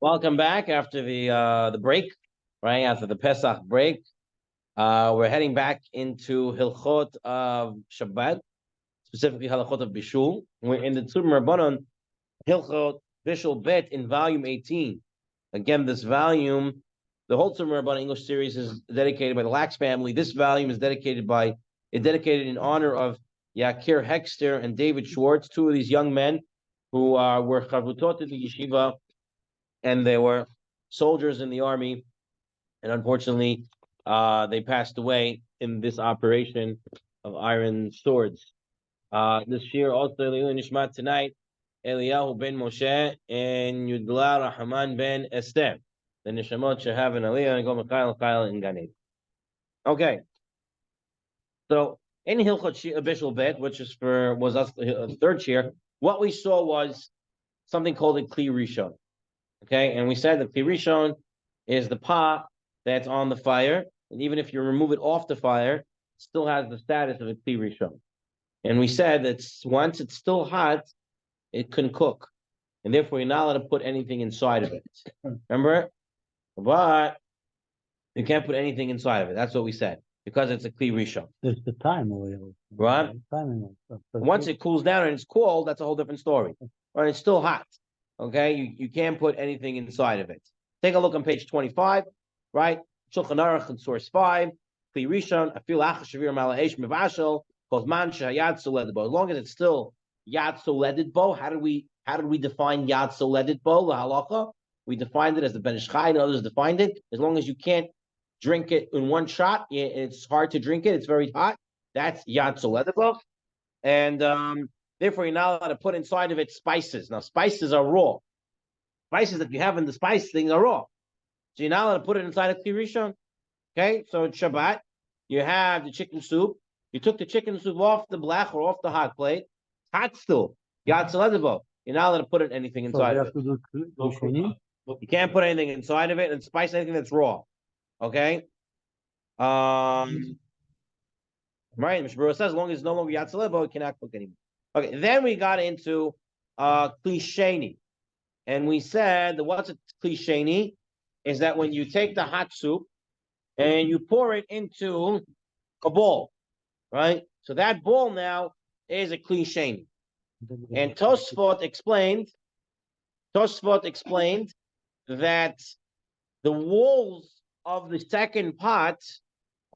Welcome back after the break, right? After the Pesach break. We're heading back into Hilchot of Shabbat, specifically Halachot of Bishul. We're in the Tzurba Rabbanon, Hilchot Bishul Bet in volume 18. Again, this volume, the whole Tzurba Rabbanon English series is dedicated by the Lax family. This volume is dedicated in honor of Yakir Hexter and David Schwartz, two of these young men who were chavutot in the yeshiva, and they were soldiers in the army, and unfortunately, they passed away in this operation of iron swords. This year, also Nishmat tonight, Eliyahu ben Moshe and Yudla Rahman ben Esther, the Nishamot Shehav and Aliyah and Go Mikhail and Ganed. Okay, so in Hilchot Bishul Bet, which was us the third year, what we saw was something called a Kli Rishon. Okay, and we said that Kli Rishon is the pot that's on the fire, and even if you remove it off the fire, it still has the status of a Kli Rishon. And we said that once it's still hot, it can cook, and therefore you're not allowed to put anything inside of it. Remember? But you can't put anything inside of it. That's what we said, because it's a Kli Rishon. There's the time, right? Once it cools down and it's cold, that's a whole different story. Right? It's still hot. Okay, you can't put anything inside of it. Take a look on page 25, right? Shulchan Aruch in source 5, Kli Rishon, Afil Achas Shavir Mala'esh Mevashel, Kozman Shehayad Soleded Bo. As long as it's still Yad Soleded Bo, how did we define Yad Soleded Bo, the halacha? We defined it as the Ben Ish Chai and others defined it. As long as you can't drink it in one shot, it's hard to drink it, it's very hot. That's Yad Soleded Bo. And therefore, you're not allowed to put inside of it spices. Now, spices are raw. Spices that you have in the spice things are raw. So you're not allowed to put it inside a Kli Rishon. Okay, so it's Shabbat. You have the chicken soup. You took the chicken soup off the blech or off the hot plate. Hot still. Yad Soleded Bo. You're not allowed to put anything inside of it. You can't put anything inside of it and spice anything that's raw. Okay? Right, Mishmur says, as long as it's no longer Yad Soleded Bo, it cannot cook anymore. Okay, then we got into Kli Sheni. And we said that what's a Kli Sheni is that when you take the hot soup and you pour it into a bowl, right? So that bowl now is a Kli Sheni. And Tosfot explained that the walls of the second pot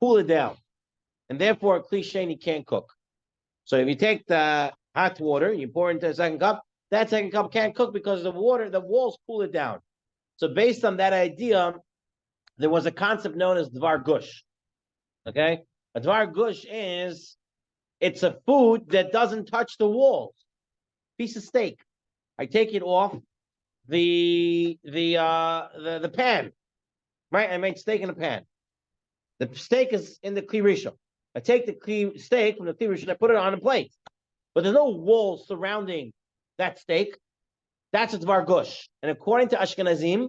cool it down. And therefore, a Kli Sheni can't cook. So if you take the hot water, you pour into a second cup, that second cup can't cook because the walls cool it down. So based on that idea, there was a concept known as Dvar Gush. Okay? A Dvar Gush it's a food that doesn't touch the walls. Piece of steak. I take it off the pan. Right? I made steak in a pan. The steak is in the Kli Rishon. I take the steak from the Kli Rishon, I put it on a plate. But there's no walls surrounding that steak. That's a Dvar Gush. And according to Ashkenazim,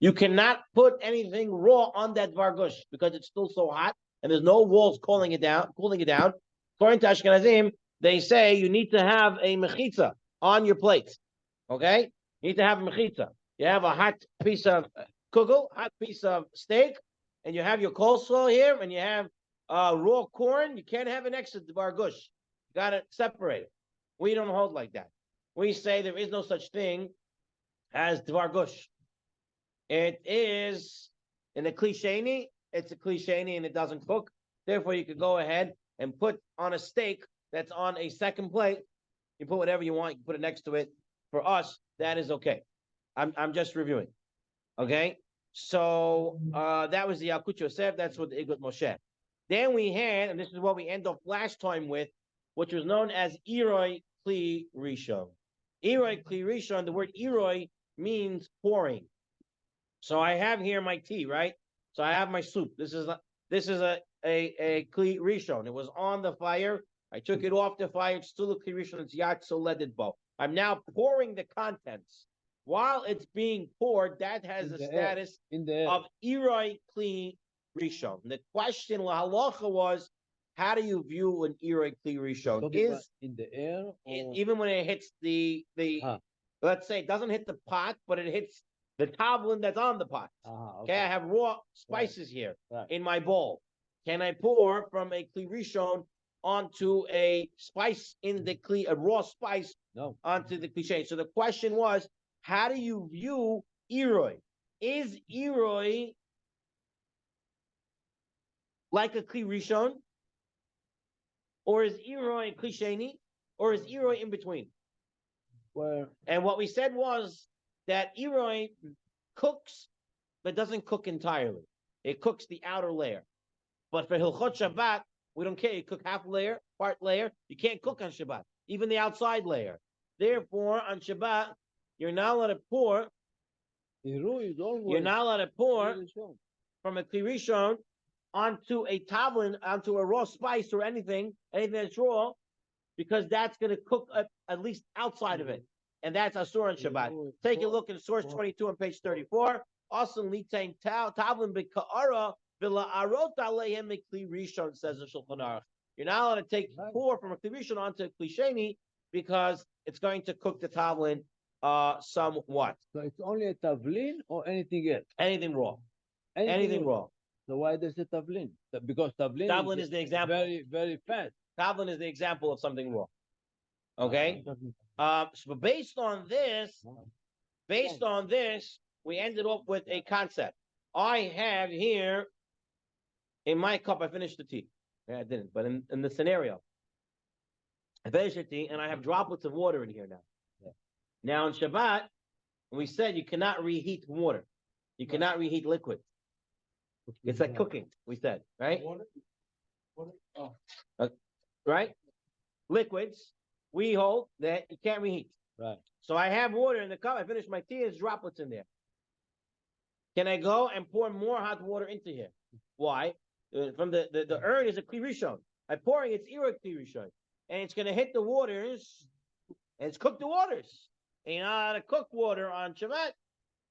you cannot put anything raw on that Dvar Gush because it's still so hot and there's no walls cooling it down. According to Ashkenazim, they say you need to have a mechitza on your plate. Okay? You need to have a mechitza. You have a hot piece of kugel, hot piece of steak, and you have your coleslaw here, and you have raw corn. You can't have an extra Dvar Gush. You got to separate it. We don't hold like that. We say there is no such thing as Dvar Gush. It is in a Kli Sheni. It's a Kli Sheni and it doesn't cook. Therefore, you could go ahead and put on a steak that's on a second plate. You put whatever you want. You can put it next to it. For us, that is okay. I'm just reviewing. Okay? So that was the Yalkut Yosef. That's what the Igut Moshe. Then we had, and this is what we end off last time with, which was known as Iroi Kli Rishon. Iroi Kli Rishon, the word Iroi means pouring. So I have here my tea, right? So I have my soup. This is a Kli Rishon. It was on the fire. I took it off the fire. It's still a Kli Rishon. It's Yad Soleded Bo. I'm now pouring the contents. While it's being poured, that has the status of Iroi Kli Rishon. The question, halacha, was, how do you view an Iroi Kli Rishon? Is in the air, even when it hits the let's say it doesn't hit the pot, but it hits the tavlin that's on the pot. Okay, I have raw spices here in my bowl. Can I pour from a kli rishon onto a spice in the kli, a raw spice onto the kli? So the question was, how do you view Eroi? Is Eroi like a kli rishon, or is Eroi kli sheni, or is Eroi in between? And what we said was that Eroi cooks, but doesn't cook entirely. It cooks the outer layer. But for Hilchot Shabbat, we don't care. You cook half layer, part layer. You can't cook on Shabbat, even the outside layer. Therefore, on Shabbat, you're not allowed to pour. You're not allowed to pour from a kli rishon onto a tavlin, onto a raw spice or anything that's raw, because that's going to cook at least outside of it. And that's asur on Shabbat. Take a look in source 22 on page 34. Also, litain tavlin b'ka'ara v'la arot aleihem kli rishon, says the Shulchan Aruch. You're not allowed to take pour from a kli rishon onto a kli sheni, because it's going to cook the tavlin somewhat. So it's only a tavlin or anything else? Anything raw. Anything raw. So why does it tavlin? Because tavlin is the example. Very, very fast. Tavlin is the example of something raw. Okay? So based on this, we ended up with a concept. I have here in my cup, I finished the tea. Yeah, I didn't, but in the scenario, I finished the tea and I have droplets of water in here now. Yeah. Now on Shabbat, we said you cannot reheat water. You cannot reheat liquid. It's like cooking, we said, right? Water. Right? Liquids, we hold that you can't reheat. Right. So I have water in the cup. I finished my tea. There's droplets in there. Can I go and pour more hot water into here? Why? From the urn is a kli rishon. I'm pouring it's Eroi kli rishon, and it's going to hit the waters, and it's cooked the waters. And you're not allowed to cook water on Shabbat,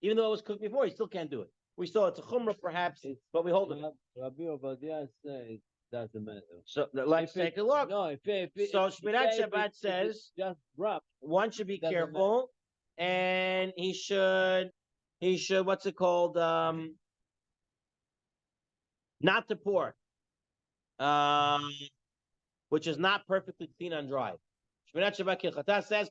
even though it was cooked before. You still can't do it. We saw it's a chumrah perhaps, but we hold it. Rabbi Obadiah says doesn't matter. So let's take a look. No, so Shmirat Shabbat says just drop. One should be careful, and he should what's it called? Not to pour, which is not perfectly clean and dry. Shmirat Shabbat Kilchata says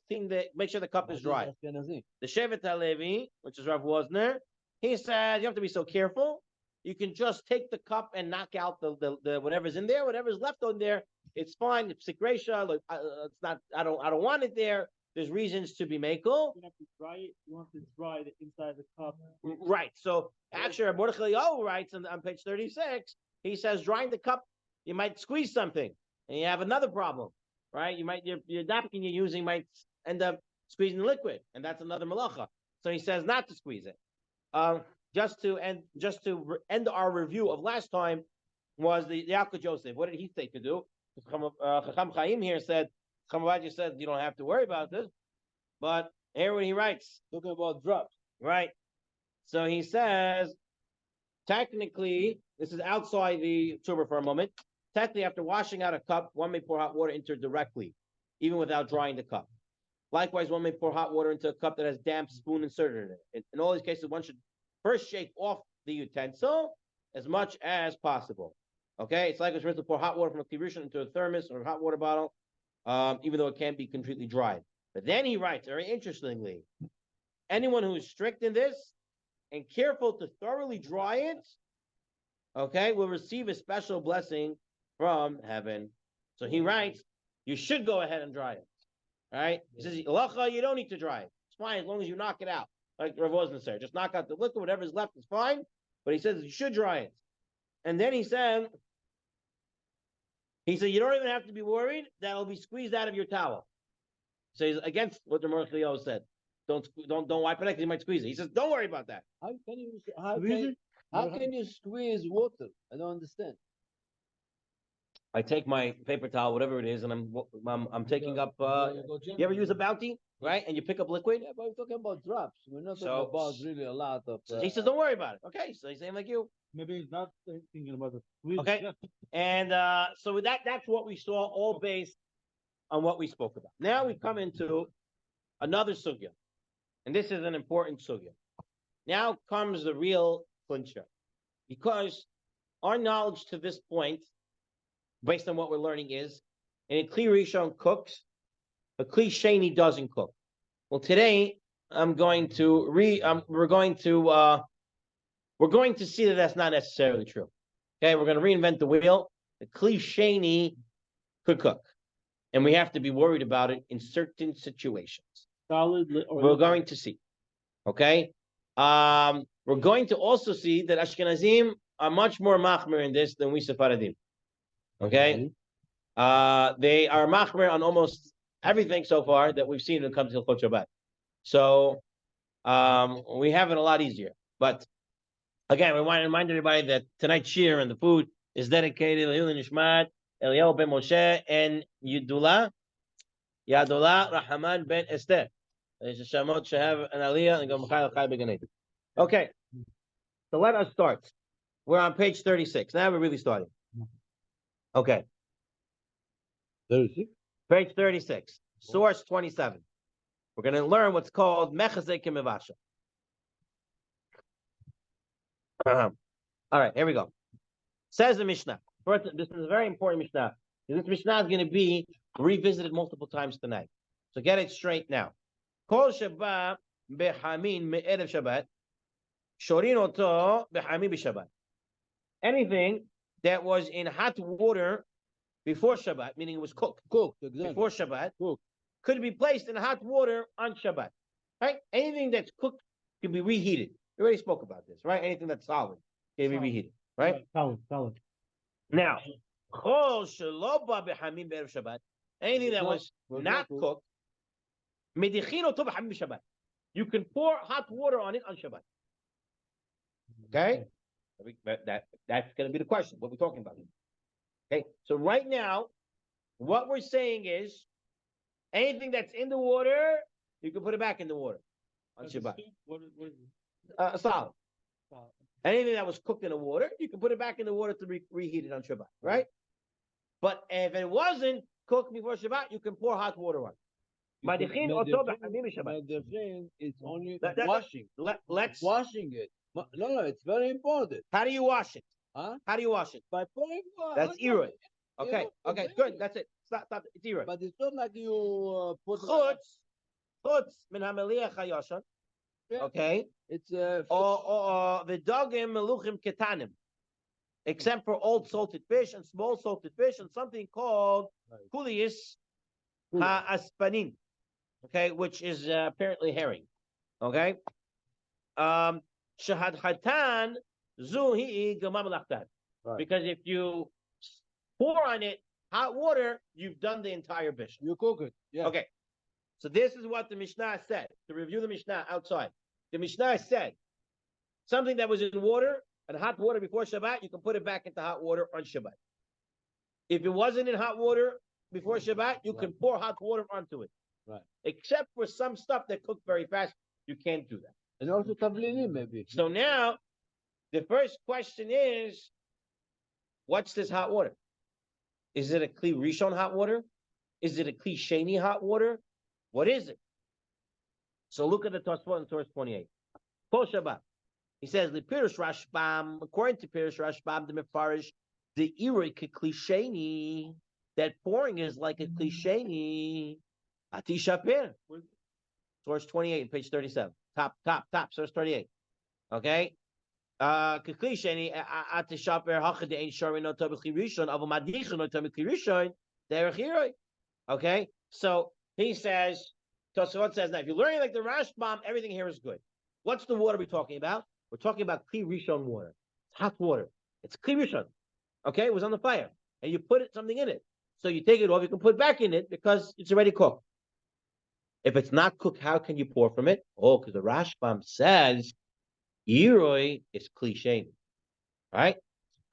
make sure the cup is dry. The Shevet HaLevi, which is Rav Wozner, he says you have to be so careful. You can just take the cup and knock out the whatever's in there, whatever's left on there. It's fine. It's sikresha. It's not. I don't want it there. There's reasons to be makel. You have to dry it. You want to dry the inside of the cup. Right. So actually, Mordechai Eliyahu writes on page 36. He says drying the cup, you might squeeze something, and you have another problem, right? Your napkin you're using might end up squeezing the liquid, and that's another malacha. So he says not to squeeze it. Just to end our review of last time was the Yaakov Joseph. What did he say to do? Chacham Chaim here said, Chacham Avadia said you don't have to worry about this, but here what he writes, talking about drops, right? So he says, technically, this is outside the Tzurba for a moment. Technically, after washing out a cup, one may pour hot water into it directly, even without drying the cup. Likewise, one may pour hot water into a cup that has damp spoon inserted in it. In all these cases, one should first shake off the utensil as much as possible. Okay, it's like it's to pour hot water from a kli rishon into a thermos or a hot water bottle, even though it can't be completely dried. But then he writes, very interestingly, anyone who is strict in this and careful to thoroughly dry it, okay, will receive a special blessing from heaven. So he writes, you should go ahead and dry it. All right? He says, Halacha, you don't need to dry it. It's fine as long as you knock it out. Like Rav Wozner said, just knock out the liquid, whatever's left is fine. But he says you should dry it. And then he said, you don't even have to be worried that it'll be squeezed out of your towel. So he's against what the Mordechai Eliyahu said. Don't wipe it out because you might squeeze it. He says, don't worry about that. How can you squeeze water? I don't understand. I take my paper towel, whatever it is, and I'm taking up. You ever use a Bounty, right? And you pick up liquid. Yeah, but we're talking about drops. We're not talking about really a lot of. He says, don't worry about it. Okay, so he's saying like you. Maybe he's not thinking about the squeeze. Okay, and so with that's what we saw, all based on what we spoke about. Now we come into another sugya, and this is an important sugya. now comes the real clincher. Because our knowledge to this point, based on what we're learning, is and a Kli Rishon cooks, a Kli Sheni doesn't cook. Well, today we're going to see that that's not necessarily true. Okay, we're going to reinvent the wheel. The Kli Sheni could cook, and we have to be worried about it in certain situations. We're going to see. Okay, we're going to also see that Ashkenazim are much more machmer in this than we Sephardim. Okay, they are machmer on almost everything so far that we've seen when it comes to Hilchot Shabbat. So we have it a lot easier. But again, we want to remind everybody that tonight's shir and the food is dedicated to Hilul Nishmat, Eliyahu ben Moshe, and Yadolah Rahman ben Esther. There's a Shamot Shehav and Aliyah and Gamachai Chai Beganei. Okay, so let us start. We're on page 36. Now we're really starting. Okay. 36? Page 36, source 27. We're going to learn what's called Mechazek Mivasha. All right, here we go. Says the Mishnah. First, this is a very important Mishnah. This Mishnah is going to be revisited multiple times tonight. So get it straight now. Kol Shabbat behamin me'erev Shabbat, shorin oto behamin b'Shabbat. Anything that was in hot water before Shabbat, meaning it was cooked Exactly. before Shabbat, Cooked. could be placed in hot water on Shabbat. Right? Anything that's cooked can be reheated. We already spoke about this, right? Anything that's solid can be reheated, right? Solid. Now, chol shelo ba b'hamim b'erev Shabbat, anything that was not cooked, medichin oto b'hamim b'Shabbat. You can pour hot water on it on Shabbat. Okay? That's going to be the question. What we're talking about. Okay? So right now, what we're saying is, anything that's in the water, you can put it back in the water on Shabbat. What is it? Solid. Anything that was cooked in the water, you can put it back in the water to reheat it on Shabbat, right? But if it wasn't cooked before Shabbat, you can pour hot water on it. It's only That- washing. Let's. Washing it. No, it's very important. How do you wash it? Huh? How do you wash it? By pouring water. That's Iroi. Okay, Yeah, okay, exactly. good. That's it. Stop. It's Iroi. But it's not like you put. Chutz min hameliach hayashan. Yeah. Okay. It's Or the dogim meluchim ketanim, except for old salted fish and small salted fish and something called kulius ha'aspanin. Okay, which is apparently herring. Okay. Shahad hatan zuhi gamamalachtan. Because if you pour on it hot water, you've done the entire fish. you cook it. Yeah. Okay. So this is what the Mishnah said. To review the Mishnah outside. The Mishnah said something that was in water and hot water before Shabbat, you can put it back into hot water on Shabbat. If it wasn't in hot water before Shabbat, you can pour hot water onto it. Right. Except for some stuff that cook very fast, you can't do that. And also tavlinim maybe. So now, the first question is, what's this hot water? Is it a Kli Rishon hot water? Is it a Kli Sheni hot water? What is it? So look at the Tosfot in source 28. Kol Shabbat. He says, the Pirush Rashbam, according to Pirush Rashbam, the Mefarish, the Iroi Kli Sheni, that pouring is like a Kli Sheni. Ati Shapir. Source 28, page 37. Top, source 38. Okay? Kli Sheni, Ati Shapir, Hachad Ein Shari no Tobi Kli Rishon, Avo Madichin no Tobi Kli Rishon, Derech Iroi. Okay? So he says, Tosafot says, now if you're learning like the Rashbam, everything here is good. What's the water we're talking about? We're talking about Kli Rishon water. It's hot water. It's Kli Rishon. Okay? It was on the fire. And you put something in it. So you take it off, you can put it back in it because it's already cooked. If it's not cooked, how can you pour from it? Oh, because the Rashbam says, Iroi is Kli Sheni. Right?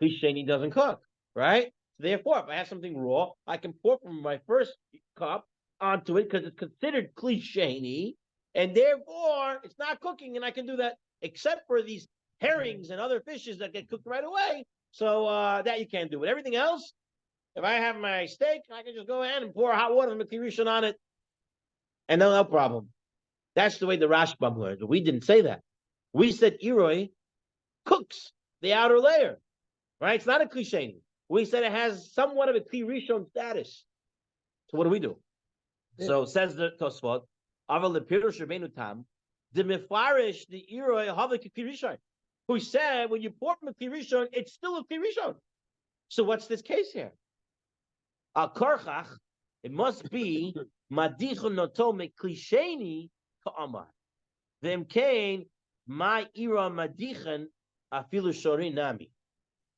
Kli Sheni doesn't cook. Right? So therefore, if I have something raw, I can pour from my first cup onto it because it's considered Kli Sheni, and therefore it's not cooking, and I can do that except for these herrings and other fishes that get cooked right away. So that you can't do. But everything else, if I have my steak, I can just go ahead and pour hot water from the Kli Rishon on it, and no problem. That's the way the Rashbam learned. But we didn't say that. We said Iroi cooks the outer layer, right? It's not a Kli Sheni. We said it has somewhat of a Kli Rishon status. So what do? So says the Tosfot, Aval the Pirush Rabbeinu Tam, the Mefarish, the Iroi Havik Kli Rishon, who said when you pour from a Kli Rishon, it's still a Kli Rishon. So what's this case here? Al Korchach, it must be Madichon Noto Mekli Sheni Ka'amar. Them Kain, my Ira Madichon Afilu Shorin Nami.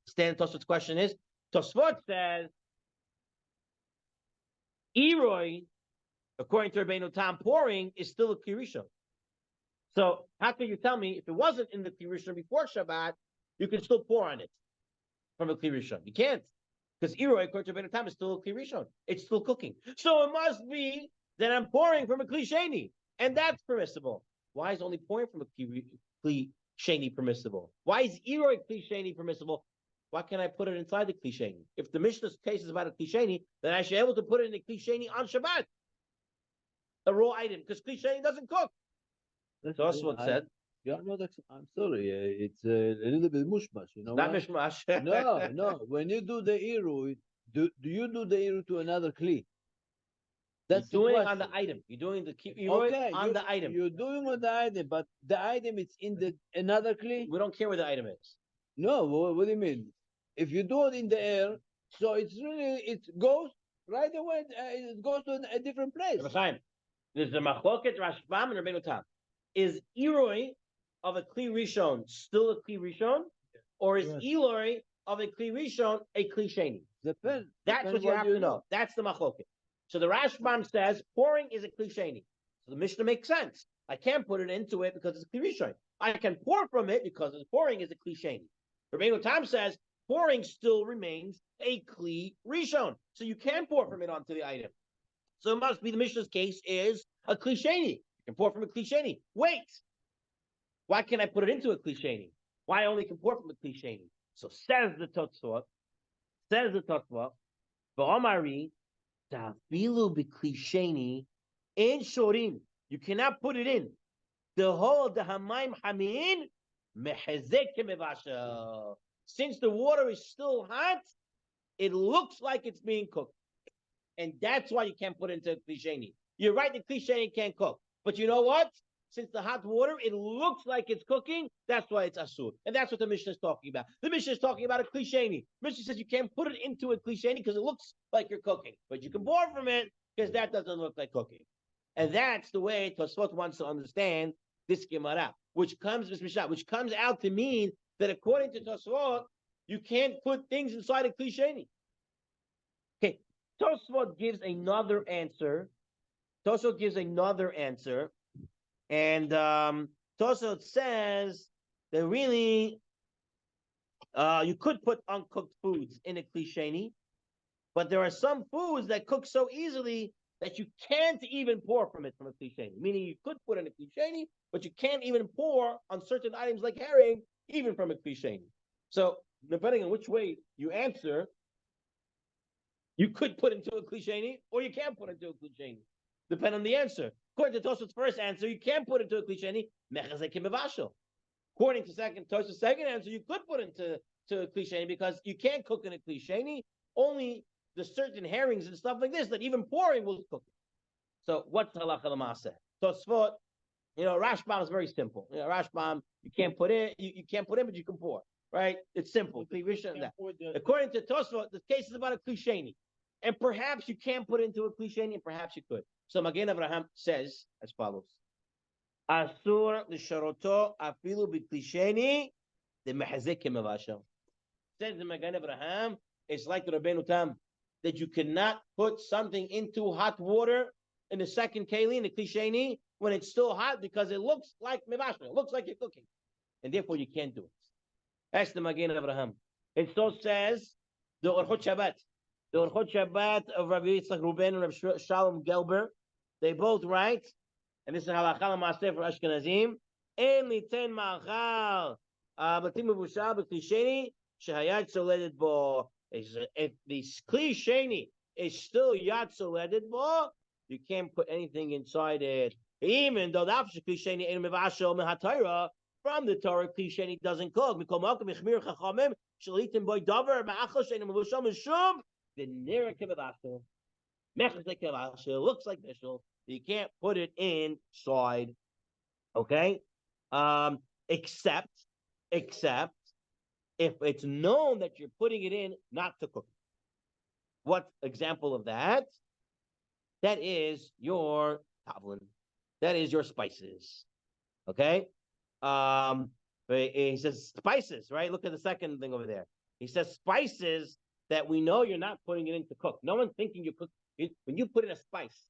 Stan Tosfot's question is, Tosfot says, Iroi, according to Rabbeinu Tam, pouring is still a Kli Rishon. So how can you tell me if it wasn't in the Kli Rishon before Shabbat, you can still pour on it from a Kli Rishon? You can't, because Iroi, according to Rabbeinu Tam, is still a Kli Rishon. It's still cooking. So it must be that I'm pouring from a Kli Sheni, and that's permissible. Why is only pouring from a Kli Sheni permissible? Why is Iroi Kli Sheni permissible? Why can't I put it inside the Kli Sheni? If the Mishnah's case is about a Kli Sheni, then I should be able to put it in the Kli Sheni on Shabbat. A raw item, because Kli Sheni doesn't cook. That's what said. You are not. I'm sorry. It's a little bit mushmash. You know. Not why? mishmash. No. When you do the iru, do you do the iru to another kli? That's You're doing it on the item. You're doing the on the item. You're doing on the item, but the item is in the another kli. We don't care where the item is. No, what do you mean? If you do it in the air, so it goes right away. It goes to a different place. There's a machloket Rashbam and Rabbeinu Tam. Is Iroi of a Kli Rishon still a Kli Rishon, or is Eloi of a Kli Rishon a Kli Sheni? Depends. That's what you have to know. That's the machloket. So the Rashbam says pouring is a Kli Sheni. So the Mishnah makes sense. I can't put it into it because it's a Kli Rishon. I can pour from it because the pouring is a Kli Sheni. Rabbeinu Tam says pouring still remains a Kli Rishon. So you can pour from it onto the item. So it must be the Mishnah's case is a Kli Sheni. You can pour from a Kli Sheni. Wait. Why can't I put it into a Kli Sheni? Why I only can pour from a Kli Sheni? So says the Tosfot, V'omari, Tafilu b'Kli Sheni in Shorim. You cannot put it in. The whole the Hamaim Hamin mehezek mevashel. Since the water is still hot, it looks like it's being cooked. And that's why you can't put it into a Kli Sheni. You're right, the Kli Sheni can't cook. But you know what? Since the hot water, it looks like it's cooking, that's why it's asur. And that's what the Mishnah is talking about. The Mishnah is talking about a Kli Sheni. Mishnah says you can't put it into a Kli Sheni because it looks like you're cooking. But you can pour from it because that doesn't look like cooking. And that's the way Tosfot wants to understand this Gemara, which comes out to mean that according to Tosfot, you can't put things inside a Kli Sheni. Okay, Tosfot gives another answer. And Tosfot says that really you could put uncooked foods in a Kli Sheni, but there are some foods that cook so easily that you can't even pour from it from a Kli Sheni. Meaning you could put in a Kli Sheni, but you can't even pour on certain items like herring, even from a Kli Sheni. So depending on which way you answer, you could put into a Kli Sheni, or you can't put into a Kli Sheni. Depending on the answer. According to Tosfot's first answer, you can't put into a Kli Sheni, mechazek mevashel. According to Tosfot's second answer, you could put into a Kli Sheni because you can't cook in a Kli Sheni. Only the certain herrings and stuff like this that even pouring will cook. So what's halacha l'maaseh? Tosfot, Rashbam is very simple. Rashbam, you can't put in, but you can pour. Right? It's simple. According to Tosfot, the case is about a Kli Sheni. And perhaps you can put into a Kli Sheni, and perhaps you could. So Magen Avraham says as follows: Asur l'sharoto afilu b'Kli Sheni the mehazek mevashel. Says the Magen Avraham, it's like the Rabbeinu Tam that you cannot put something into hot water in the second keli in the Kli Sheni when it's still hot because it looks like mevashel. It looks like you're cooking, and therefore you can't do it. That's the Magen Avraham. And so says the Orchot Shabbat. The Orchot Shabbat of Rabbi Yitzchak Ruben and Rabbi Shalom Gelber, they both write, and this is halacha l'maaseh for Ashkenazim, en liten ma'achal batim mevushal b'Kli Sheni shehayat soledet bo. If the Kli Sheni is still yat soledet bo, you can't put anything inside it. Even though the Kli Sheni ein mevashel mehatayra, from the Torah, Kli Sheni doesn't cook. Mikol Malkum Ichmir Chachamim Shalitim Boy Davar Ma'achal Sheni Mavusham Mishum the Nira Kivavashel Mechazek Kivavashel looks like Bishul. You can't put it inside. Okay, except if it's known that you're putting it in not to cook. What example of that? That is your tavlin. That is your spices. Okay. He says spices, right? Look at the second thing over there. He says spices that we know you're not putting it in to cook. No one's thinking you cook when you put in a spice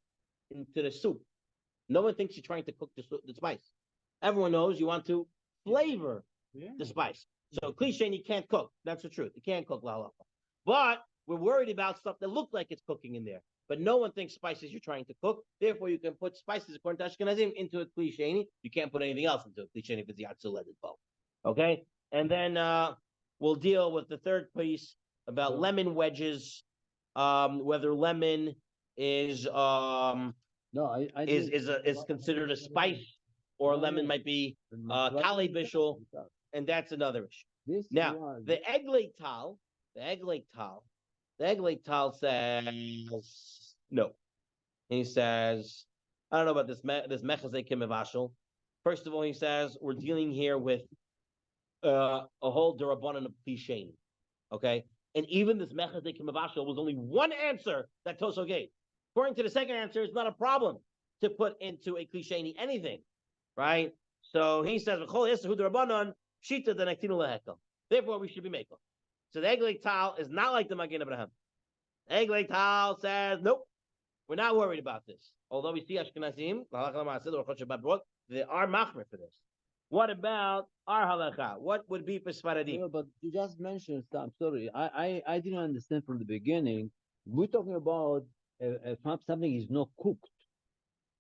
into the soup. No one thinks you're trying to cook the spice. Everyone knows you want to flavor the spice. So cliche, you can't cook. That's the truth. You can't cook la halacha. But we're worried about stuff that look like it's cooking in there. But no one thinks spices you're trying to cook. Therefore, you can put spices according to Ashkenazim into a cliche. You can't put anything else into a cliche if it's the Yatzuledet bowl. Okay? And then we'll deal with the third piece about lemon wedges. Whether lemon is is considered a spice, or lemon might be kali bishul, and that's another issue. Now, the eglay tal says no. He says, I don't know about this mechazek kimivashal. First of all, he says we're dealing here with a whole derabanan of klishein. Okay, and even this mechazek kimivashal was only one answer that Toso gave. According to the second answer, it's not a problem to put into a klishein anything, right? So he says, therefore we should be making. So the Eglei Tal is not like the Magen Abraham. Eglei Tal says, nope, we're not worried about this. Although we see Ashkenazim, they are machmer for this. What about our halacha? What would be for Sfaradim? Yeah, but you just mentioned, I'm sorry, I didn't understand from the beginning. We're talking about something is not cooked.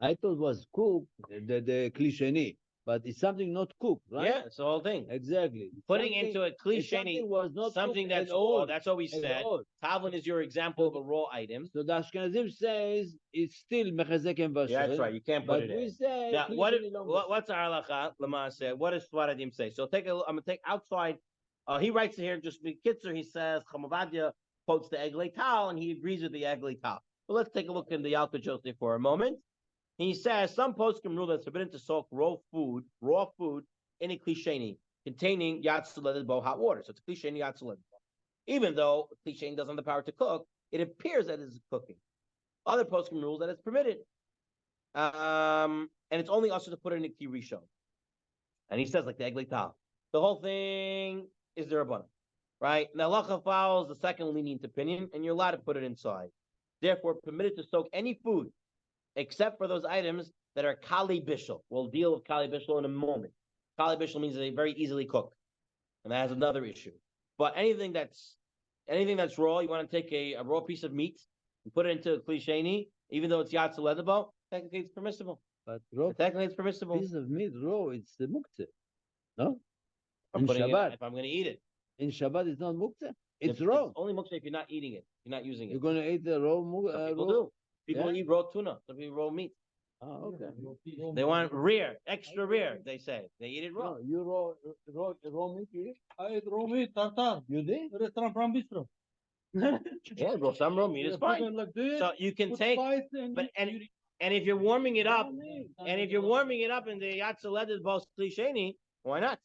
I thought it was cooked, the klisheni, but it's something not cooked, right? Yeah, it's the whole thing. Exactly. Putting into a klisheni was not something cooked that's at all. That's what we said. Tavlin is your example of a raw item. So the Ashkenazim says it's still mechazek and bashal. Yeah, that's right. You can't put it we in. Say now, what's our halacha? Lama said. What does Sfaradim say? So I'm gonna take outside. He writes it here just Kitzer. He says Chamavadia quotes the Eglei Tal, and he agrees with the Eglei Tal. But let's take a look in the Yalkut Joseph for a moment. He says some poskim rule that it's forbidden to soak raw food in a klisheni containing yatzuledet bo hot water. So it's a klisheni yatzuledet bo. Even though a klisheni doesn't have the power to cook, it appears that it's cooking. Other poskim rules that it's permitted, and it's only also to put it in a kirishon. And he says like the Eglei Tal, the whole thing is the rabbanon, right? Now halacha follows the second lenient opinion, and you're allowed to put it inside. Therefore, permitted to soak any food, except for those items that are kali bishul. We'll deal with kali bishul in a moment. Kali bishul means they very easily cook, and that has another issue. But anything that's raw, you want to take a raw piece of meat and put it into a klisheni, even though it's yatsu ledabo, technically it's permissible. But raw, technically it's permissible. Piece of meat raw, it's the muktzeh. No? I'm putting Shabbat. If I'm going to eat it. In Shabbat, it's not muktzeh. It's raw. It's only muktzeh if you're not eating it. You're not using it. You're going to eat the raw muktzeh. People do. People eat raw tuna. Some people raw meat. Oh, okay. They want rare, extra rare. They say they eat it raw. No, you raw meat. You eat? I ate raw meat, tartar. You did? Restaurant from bistro. Yeah, bro. Some raw meat is fine. Like this, so you can take, and if you're warming it up, in the yatzuledet bos klisheni, why not?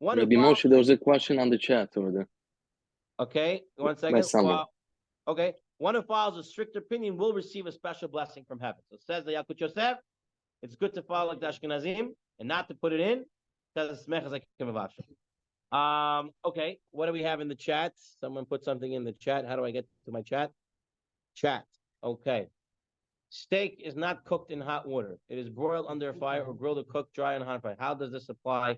Maybe Moshe, there was a question on the chat over there. Okay, 1 second. Okay, one who follows a strict opinion will receive a special blessing from heaven. So it says the Yalkut Yosef, it's good to follow like the Ashkenazim and not to put it in because it's mechazek kimavashal. Okay, what do we have in the chat? Someone put something in the chat. How do I get to my chat? Chat. Okay. Steak is not cooked in hot water. It is broiled under a fire or grilled or cooked dry on a hot fire. How does this apply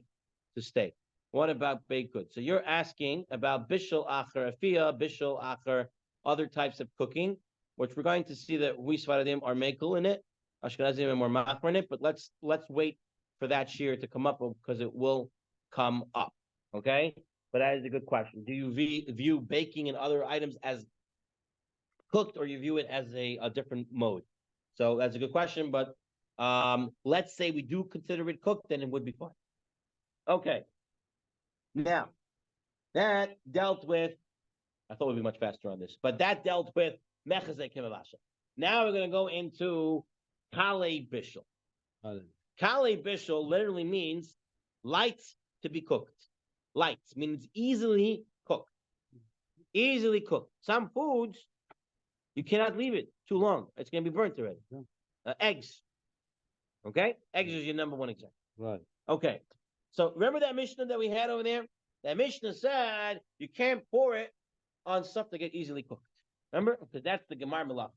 to steak? What about baked goods? So you're asking about bishul acher afia, bishul acher, other types of cooking, which we're going to see that we Sfaradim are mekel in it, Ashkenazim and more machmer in it. But let's wait for that shear to come up because it will come up. Okay, but that is a good question. Do you view baking and other items as cooked, or you view it as a different mode? So that's a good question, but Let's say we do consider it cooked, then it would be fine. Okay. Now, that dealt with, I thought we'd be much faster on this, but that dealt with mechazek kimavasha. Now we're going to go into kale bishul. Kale bishul literally means light to be cooked. Light means easily cooked. Easily cooked. Some foods, you cannot leave it too long. It's going to be burnt already. Eggs. Okay? Eggs is your number one example. Right. Okay. So remember that Mishnah that we had over there? That Mishnah said you can't pour it on stuff that get easily cooked. Remember? Because that's the Gemar Melachta.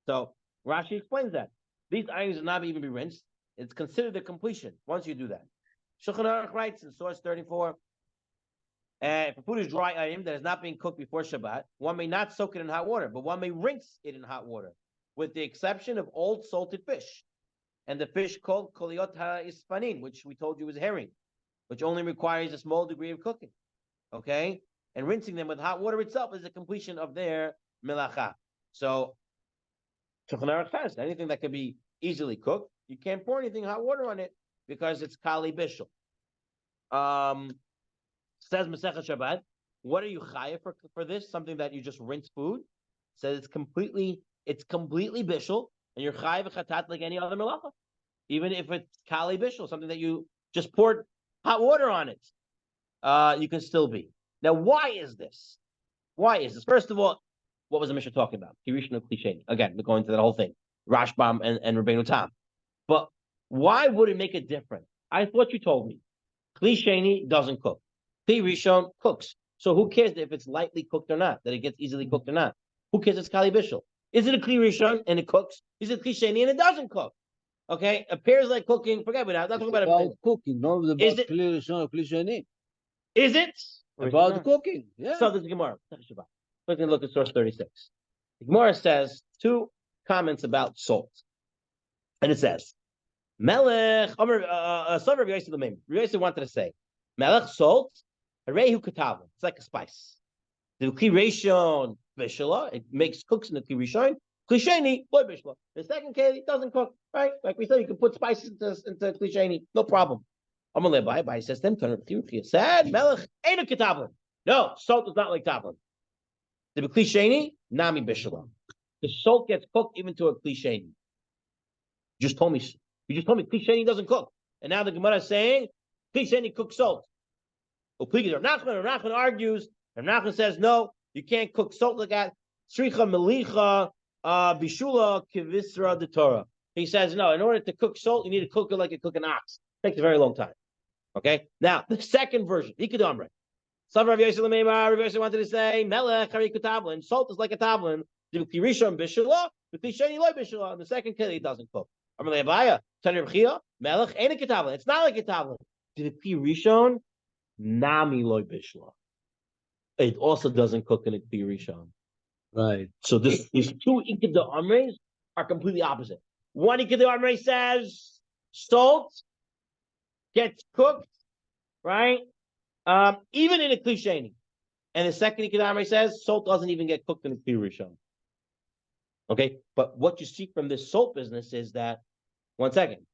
So Rashi explains that. These items will not even be rinsed. It's considered the completion once you do that. Shulchan Aruch writes in source 34, if a food is dry item that is not being cooked before Shabbat, one may not soak it in hot water, but one may rinse it in hot water, with the exception of old salted fish. And the fish called koliot ha-ispanin, which we told you is herring, which only requires a small degree of cooking. Okay? And rinsing them with hot water itself is the completion of their melacha. So, Shulchan Aruch says anything that can be easily cooked, you can't pour anything hot water on it because it's kali bishul. Says Masechet Shabbat, what are you chayav for this? Something that you just rinse food? Says it's completely bishul, and you're chayav chatat like any other melacha, even if it's kali bishul, something that you just poured hot water on it. You can still be. Now, why is this? Why is this? First of all, what was the Mishnah talking about? Kirishon cliche. Again, we're going to that whole thing. Rashbam and Rabbeinu Tam. But why would it make a difference? I thought you told me. Kli Sheni doesn't cook. Kli Rishon cooks. So who cares if it's lightly cooked or not, that it gets easily cooked or not? Who cares it's Kali Bishul? Is it a Kli Rishon and it cooks? Is it Kli Sheni and it doesn't cook? Okay, appears like cooking. Forget about it. I'm not talking about about cooking, not about Is it- Kli Rishon or Kli Sheni. Is it? About cooking, yeah. So there's Gemara. We're going to look at source 36. The Gemara says two comments about salt. And it says, Melech, son of Rabbi Yosef the Mem. Rabbi Yosef wanted to say, Melech salt, Harehu Katavim. It's like a spice. The Kli Rishon Bishula, it makes cooks in the Kli Rishon. Kli Sheni, boy Bishula. The second case, it doesn't cook, right? Like we said, you can put spices into Kli Sheni, no problem. Amalei Bai says, them turn up said, Melech ain't a Katavim. No, salt is not like tavlin. The Kli Sheni, Nami Bishula. The salt gets cooked even to a Kli Sheni. You just told me Kli Sheni doesn't cook. And now the Gemara is saying Kli Sheni cooks salt. Rav Nachman argues, Rav Nachman says, no, you can't cook salt like that. Sricha Melicha Bishula Kivisra the Torah. He says, no, in order to cook salt, you need to cook it like you cook an ox. It takes a very long time. Okay? Now, the second version, Ikadamre. Some Rav Yosef wanted to say, Melech Harika Tavlin, salt is like a tavlin. The Kli Rishon Bishula, the Kli Sheni Loy Bishula, and the second keli doesn't cook. Amalei Abaya, Tani Rechia, Melech ain't a Ketavlin. It's not like a tavlin. The Kli Rishon, Nami Loy Bishula. It also doesn't cook in a Kli Rishon. Right. So these two Ikeda Amres are completely opposite. One Ikeda Amre says salt gets cooked, right? Even in a Kli Sheni. And the second Ikeda Amre says salt doesn't even get cooked in a Kli Rishon. Okay, but what you see from this salt business is that, one second,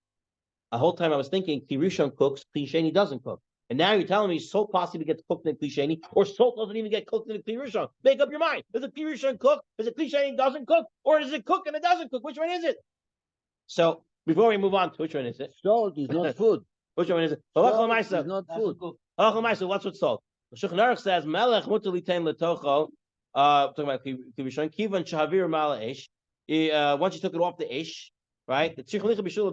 the whole time I was thinking Kli Rishon cooks, Kli Sheni doesn't cook. And now you're telling me salt possibly gets cooked in a Kli Sheni, or salt doesn't even get cooked in a Kli Rishon. Make up your mind. Does a Kli Rishon cook? Does a Kli Sheni doesn't cook? Or does it cook and it doesn't cook? Which one is it? So, before we move on, which one is it? Salt is not food. Which one is it? Salt is not food. What's with salt? Shulchan Aruch says, Melech mutar litain letocho, talking about Kli Rishon, kivan shahavir mala esh. Once you took it off the ish, right? The tzricha bishul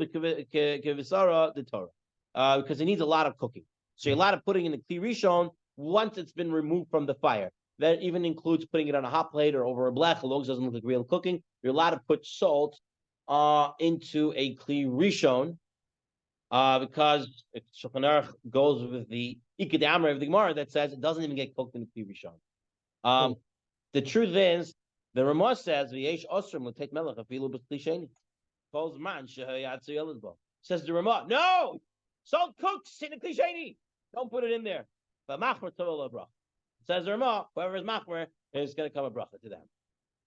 kevisara the Torah, because it needs a lot of cooking. So you're allowed to putting in the Kli Rishon once it's been removed from the fire. That even includes putting it on a hot plate or over a blech, as long as it doesn't look like real cooking. You're allowed to put salt into a Kli Rishon, because Shulchan Aruch goes with the Iked Amar of the Gemara that says it doesn't even get cooked in the Kli Rishon. The truth is, the Ramah says v'yesh osram will take melech afilu b'Kli Sheni. Calls man shehayatzu yelizbo. Says the Ramah, no, salt cooks in the Kli Sheni. Don't put it in there. But machmer tovah bracha. Says the Ramah, whoever is machmer is going to come a bracha to them.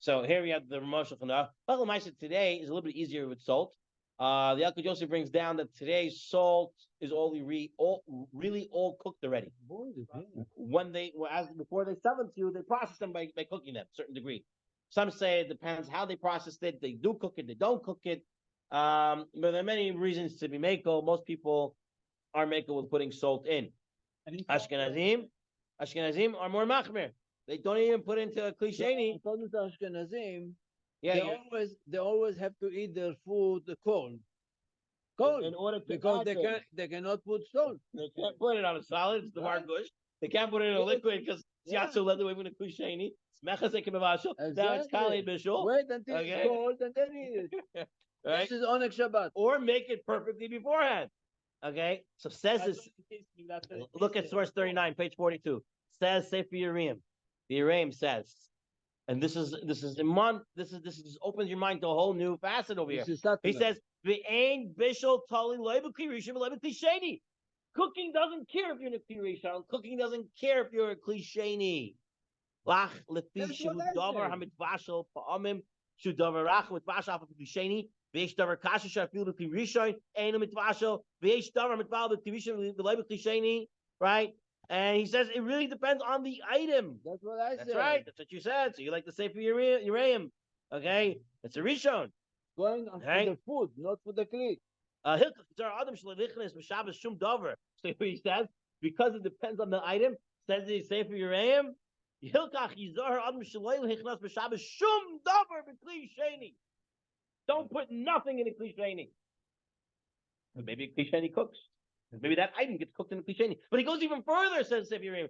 So here we have the Ramah Shulchan Aruch. Today is a little bit easier with salt The Yalkut Yosef brings down that today's salt is really all cooked already. When before they sell them to you, they process them by cooking them to a certain degree. Some say it depends how they processed it. They do cook it, they don't cook it. But there are many reasons to be mako. Most people are mako with putting salt in. Ashkenazim are more machmir. They don't even put into a klisheni. According to Ashkenazim, Yeah, they always have to eat their food cold. in order to Because add they cannot put salt. they can't put it on a solid. It's the Right. margush. They can't put it in a liquid because Yeah. Yatsu led the way with a klisheni. Now it's kali bishul. Wait until Okay. it's cold and then eat it. Right? This is Onek Shabbat. Or make it perfectly beforehand. Okay, so says this. Look at source 39, page 42. Says Sefer Yerim. The Yerim says, and this is a month. This opens your mind to a whole new facet over here. This is Satmar. He says, "V'ain bishul tali loibu klirishim loibu klisheni." Cooking doesn't care if you're in a klirishim. Cooking doesn't care if you're a klisheni. Lach lefi That's shu what I davar said. hamitvashel pa'amim shu davar rach mitvashel af klisheni. V'yesh davar kasha shafil b'klirishim einu mitvashel. V'yesh davar mitval b'klirishim loibu klisheni. Right? And he says it really depends on the item. That's what I said. That's right. That's what you said. So you like to say for Uraim. Okay? It's a Rishon. Going on Right? for the food, not for the kli. So he says, because it depends on the item, says the Sefer Uraim, don't put nothing in a kli sheni. Maybe a kli sheni cooks. Maybe that item gets cooked in a kli sheni. But he goes even further, says Sefer Uraim.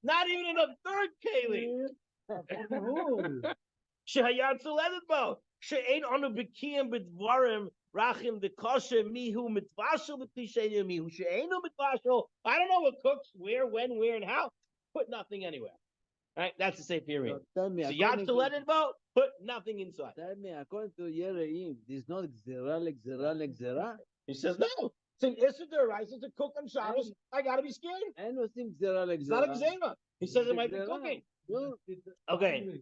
Not even in a third keli. Shehayat Suledet Bo. She'ain anu b'kiyim b'dvarim rachim dekoshe mihu mitvashel b'klisheni mihu she'ainu mitvashel. I don't know what cooks, where, when, where, and how. Put nothing anywhere. All right, that's the safe period. So tell me, So Yad Suledet Bo, put nothing inside. tell me, according to Yereim, this is not gzera. He says no. It's an issue to rice to cook on Shabbos. I gotta be scared. And was him gzera It's not a gzera. He says it might be Gzera. cooking. No, Okay.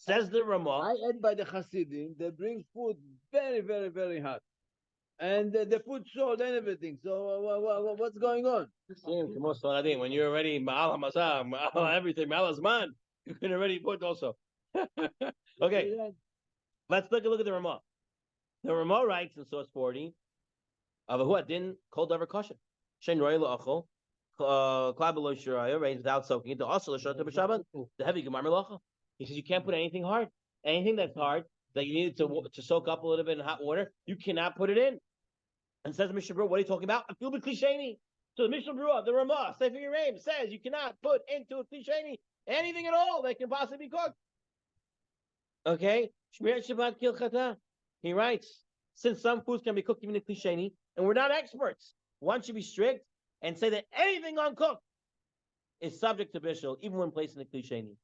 Says the Ramah. I ate by the Hasidim. They bring food very, very, very hot, and they put salt and everything. So what's going on? When you're already ma'al hamazah, ma'al everything, ma'al azman, you can already put also. Okay, let's take a look at the Ramah. The Ramah writes in source 40, Avahu adin kol davar kosher. Shein roy la'achol, klab below shiraya, raised without soaking it, the also l'shota b'shabbat, the heavy gemar melacha. He says you can't put anything hard. Anything that's hard, that you need to soak up a little bit in hot water, you cannot put it in. And says Mishnah Berurah, what are you talking about? I feel the klisheni. So the Mishnah Berurah, the Ramah, Sefer Yerim says you cannot put into a klisheni anything at all that can possibly be cooked. Okay? Shmirat Shabbat Kilchata. He writes, since some foods can be cooked even in klisheni, and we're not experts, one should be strict and say that anything uncooked is subject to bishul, even when placed in a klisheni.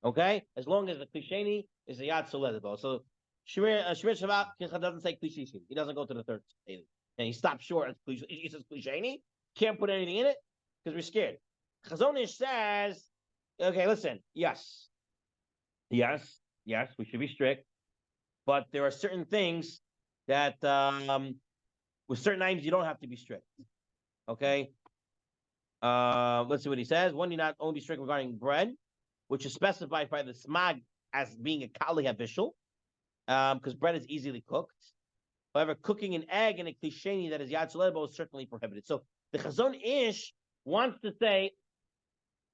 Okay? As long as the klisheni is a yad soledebo. So Shmirat Shabbat Kilchata doesn't say klisheni. He doesn't go to the third daily. And he stops short at he says klisheni. Can't put anything in it because we're scared. Chazon Ish says, okay, listen, yes, we should be strict, but there are certain things that with certain items you don't have to be strict. Okay? Let's see what he says. One, you not only be strict regarding bread, which is specified by the smag as being a kali habishul, because bread is easily cooked. However, cooking an egg in a klisheni that is yad shalebo is certainly prohibited. So the Chazon Ish wants to say,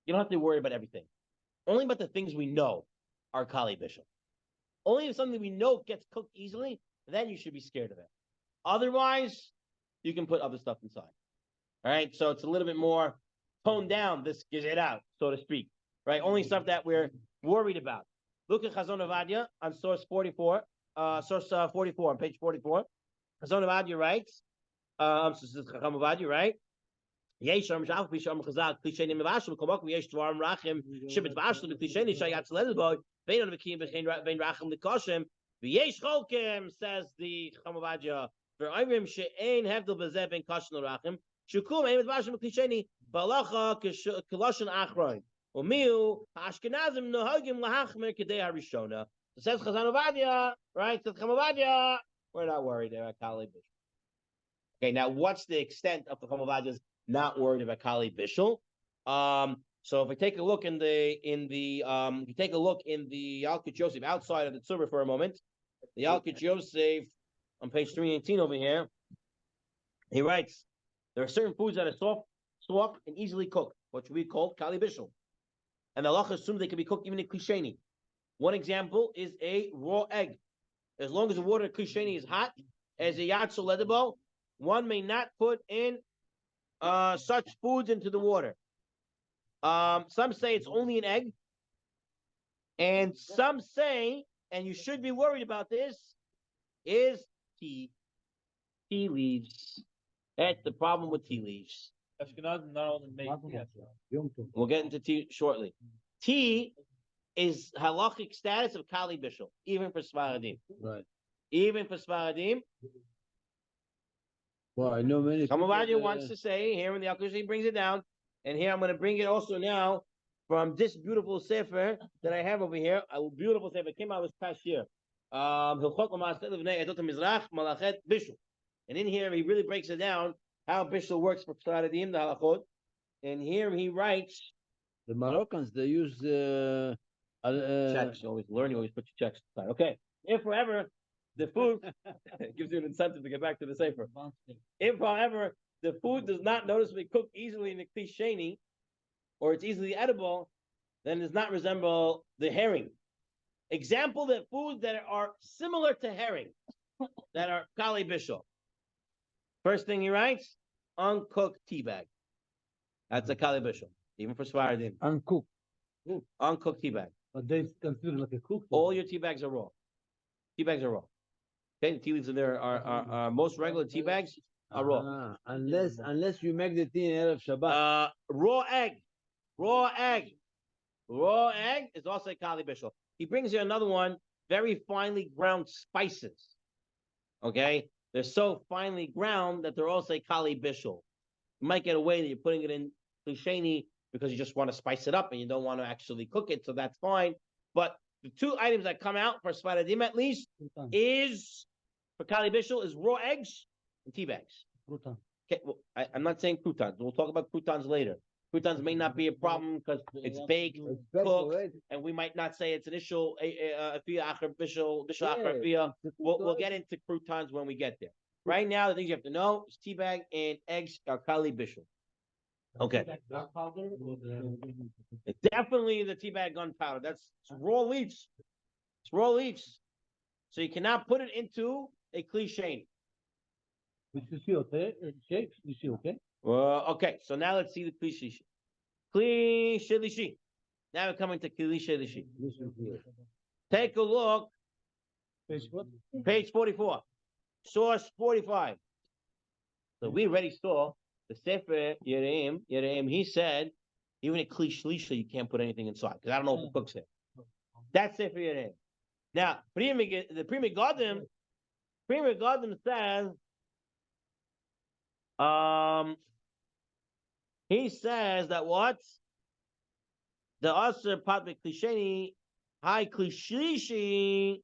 you don't have to worry about everything. Only about the things we know are kali bishul. Only if something we know gets cooked easily, then you should be scared of it. Otherwise, you can put other stuff inside. All right, so it's a little bit more toned down. This gives it out, so to speak. Right, only stuff that we're worried about. Look at Chazon Avadia on source 44. Source 44 on page 44. Chazon Avadia writes. Chacham Avadia, right? Yesham Shaf Bisham Chazak Klisheni Mevashim Komok Yesh Dvarim Rachim Shibit Vashlu Klisheni Shayat Ledboy Vein on the Kim Vein Rachim the Koshem Yesh Cholkim, says the Chacham Avadia, for Ivrim She'ain Hevdel Bezeh Ben Koshem Rachim Shukum Ein Vashim Klisheni Balacha Koloshin Achroin. Umiu Ashkenazim nohagim lahachmer kedei harishona. It says Chazan Ovadia, right? Says Chazan Ovadia. We're not worried about Kali Bishul. Okay, now what's the extent of the Chazan Ovadia's not worried about Kali Bishul? So if we take a look in the if you take a look in the Yalkut Yosef outside of the Tzurba for a moment, the Yalkut Yosef on page 318 over here, he writes, there are certain foods that are soft and easily cooked, which we call Kali Bishul. And the halacha assumes they can be cooked even in klisheni. One example is a raw egg. As long as the water in klisheni is hot, as a yatsu ledabo, one may not put in such foods into the water. Some say it's only an egg, and some say, and you should be worried about this, is tea leaves. That's the problem with tea leaves. Ashkenazim not only make We'll get into tea shortly. Tea is halachic status of Kali Bishul, even for Sfaradim. Right. Even for Sfaradim. Well, I know many. Kamavadia wants to say here when the Al-Kushi brings it down, and here I'm going to bring it also now from this beautiful sefer that I have over here. A beautiful sefer came out this past year. And in here he really breaks it down how Bishul works for Sfaradim, the halachot. And here he writes. The Moroccans, they use Checks. You always learn. You always put your checks aside. Okay. If, however, the food gives you an incentive to get back to the sefer. If, however, the food does not noticeably cook easily in the klisheni, or it's easily edible, then it does not resemble the herring. Example that foods that are similar to herring, that are Kali Bishul. First thing he writes, uncooked tea bag. That's a Kali Bishul, even for Sfaradim. uncooked. Uncooked tea bag. But they consider like a cook. All your tea bags are raw. Tea bags are raw. Okay, the tea leaves in there are most regular tea bags are raw. Unless you make the tea in Erev Shabbat. Raw egg is also a Kali Bishul. He brings you another one, very finely ground spices. Okay, they're so finely ground that they're also a Kali Bishul. You might get away that you're putting it in klisheni because you just want to spice it up and you don't want to actually cook it, so that's fine. But the two items that come out for Sfaradim at least is for Kali Bishul is raw eggs and tea bags. Okay, well, I'm not saying croutons. We'll talk about croutons later. Croutons may not be a problem because it's baked, cooked, and we might not say it's an issue. We'll get into croutons when we get there. Right now, the things you have to know is tea bag and eggs are Kali Bishul. Okay. It's definitely the tea bag gunpowder. It's raw leaves. It's raw leaves. So you cannot put it into a cliche. Okay. Okay, so now let's see the cliche. Cliche. Now we're coming to cliche. Take a look. Page 44. Source 45. So we already saw the Sefer Yereim, he said, even a cliche you can't put anything inside, because I don't know if it cooks it. That's Sefer Yereim. Now, the Pri Megadim says, he says that what? The Aser Pat Klisheni, High Klishishi,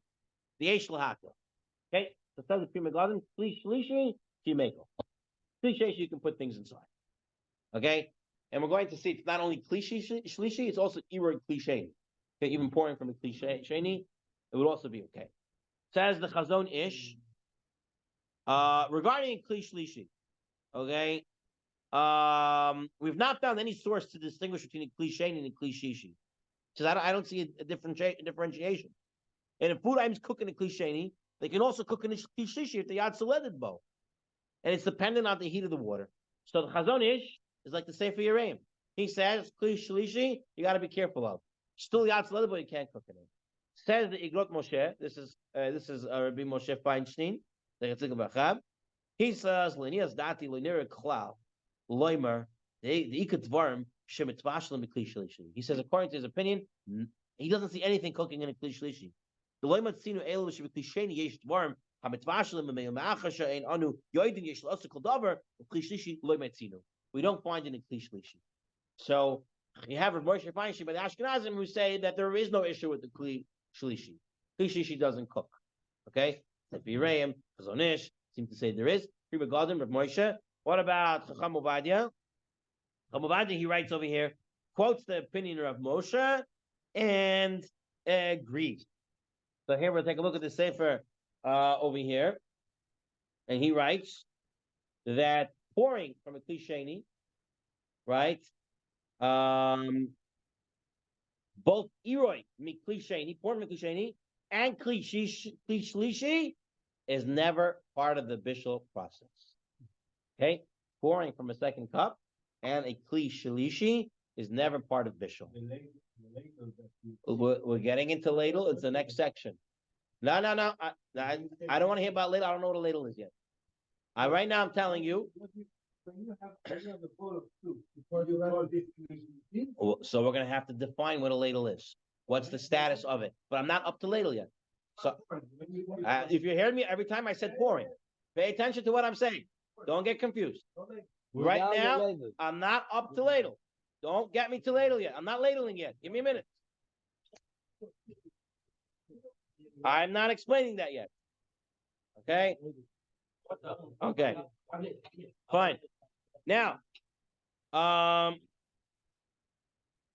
the Eish Lahaka. Okay? So says the Pri Megadim, Klishishi, Kimeko. Cliche, you can put things inside. Okay? And we're going to see it's not only cliche, shlishi, it's also erod cliche. Okay, even pouring from a cliche, sheni, it would also be okay. Says the Chazon Ish, regarding cliche, okay, we've not found any source to distinguish between a cliche and a cliche. Because I don't see a differentiation. And if food items cook in a cliche, they can also cook in a cliche if they add selected bow. And it's dependent on the heat of the water. So the Chazon Ish is like the Sefer Yereim. He says, Kli Shlishi, you got to be careful of. Still Yatz Leather, but you can't cook it in. Says the Igrot Moshe, this is Rabbi Moshe Feinstein, the Yetzik Bachab. He says, Lenias Dati, Lenira Klau, Loimer, the Ikat Dvarim, Shemitzvashlim, Kli Shlishi. He says, according to his opinion, he doesn't see anything cooking in a Kli Shlishi. The Loimer Tzinu Elu Shemi Klisheni Yesh Dvarim, we don't find in a klishlishi. So you have Rav Moshe Feinstein, but the Ashkenazim who say that there is no issue with the Kli Shlishi. Kli Shlishi doesn't cook. Okay? The Bireim, Chazonish seem to say there is. Rav Moshe. What about Chacham Ovadia? Chacham Ovadia, he writes over here, quotes the opinion of Moshe and agrees. So here we'll take a look at the Sefer over here. And he writes that pouring from a Kli Sheni, right? Both Iroi, Kli Sheni, pouring from a Kli Sheni, and Kli Shlishi is never part of the Bishul process. Okay? Pouring from a second cup and a Kli Shlishi is never part of Bishul. We're getting into ladle. It's the next section. No. I don't want to hear about ladle. I don't know what a ladle is yet. Right now I'm telling you. So we're going to have to define what a ladle is. What's the status of it? But I'm not up to ladle yet. So if you hear me every time I said pouring, pay attention to what I'm saying. Don't get confused. Right now, I'm not up to ladle. Don't get me to ladle yet. I'm not ladling yet. Give me a minute. I'm not explaining that yet. Okay? Okay. Fine. Now,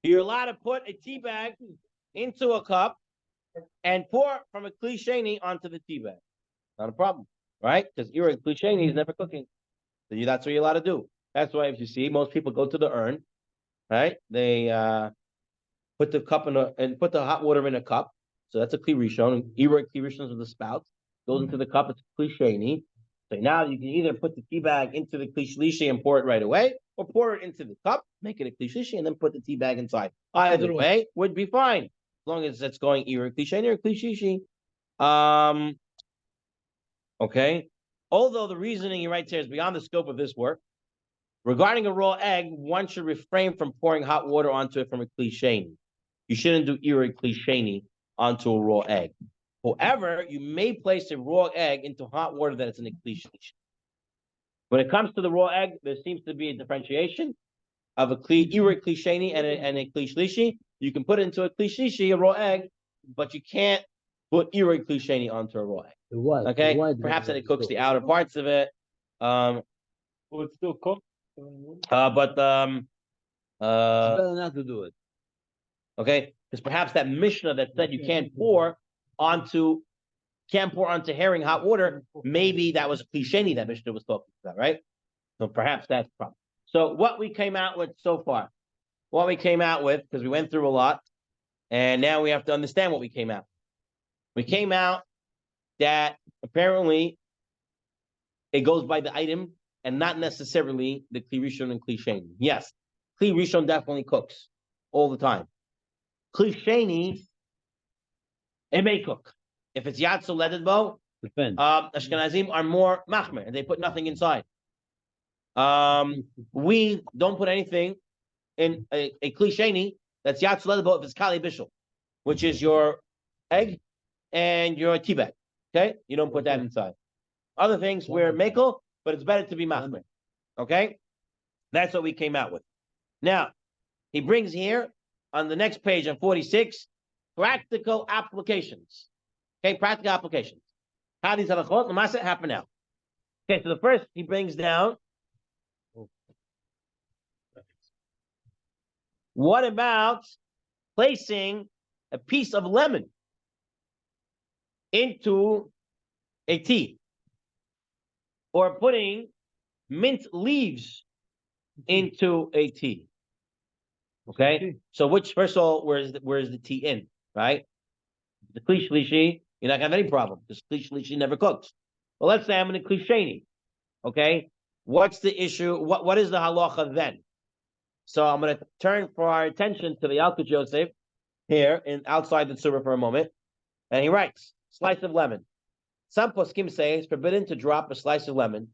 you're allowed to put a tea bag into a cup and pour from a Kli Sheni onto the tea bag. Not a problem, right? Because you're a Kli Sheni is never cooking. So that's what you're allowed to do. That's why if you see, most people go to the urn, right? They put the cup and put the hot water in a cup. So that's a Kli Rishon. Kli Rishon with the spout goes into the cup. It's a Kli Sheni. So now you can either put the tea bag into the Kli Shlishi and pour it right away, or pour it into the cup, make it a Kli Shlishi, and then put the tea bag inside. Either way would be fine, as long as it's going either a Kli Sheni or a Kli Shlishi. Okay. Although the reasoning he writes here is beyond the scope of this work, regarding a raw egg, one should refrain from pouring hot water onto it from a Kli Sheni. You shouldn't do Kli Sheni onto a raw egg. However, you may place a raw egg into hot water that is in a Kli Shlishi. When it comes to the raw egg, there seems to be a differentiation of a Kli Sheni and a Kli Shlishi. You can put it into a Kli Shlishi, a raw egg, but you can't put Kli Sheni onto a raw egg. Why? Okay, perhaps that it cooks the outer parts of it. Will it still cook? But It's better not to do it. okay, because perhaps that Mishnah that said you can't pour onto herring hot water, maybe that was a Kli Sheni that Mishnah was talking about, right? So perhaps that's the problem. So what we came out with so far, because we went through a lot, and now we have to understand what we came out. We came out that apparently it goes by the item and not necessarily the Kli Rishon and Kli Sheni. Yes, Kli Rishon definitely cooks all the time. Kli Sheni, it may cook. If it's Yad Soledet Bo, Ashkenazim are more machmer, and they put nothing inside. We don't put anything in a Kli Sheni that's Yad Soledet Bo if it's Kali Bishul, which is your egg and your tea bag. Okay, you don't put that inside. Other things we're mekel, but it's better to be machmer. Okay, that's what we came out with. Now he brings here on the next page on 46 practical applications. Okay, practical applications. How these halachot l'maaseh happen now. Okay, so the first he brings down. What about placing a piece of lemon into a tea, or putting mint leaves into a tea? Okay, so first of all, where's the tea in, right? The Kli Shlishi, you're not gonna have any problem because Kli Shlishi never cooks. Well, let's say I'm in a Kli Sheni. Okay, what's the issue? What is the halacha then? So I'm going to turn for our attention to the Yalkut Yosef here outside the Tzurba for a moment, and he writes: slice of lemon. Some poskim say it's forbidden to drop a slice of lemon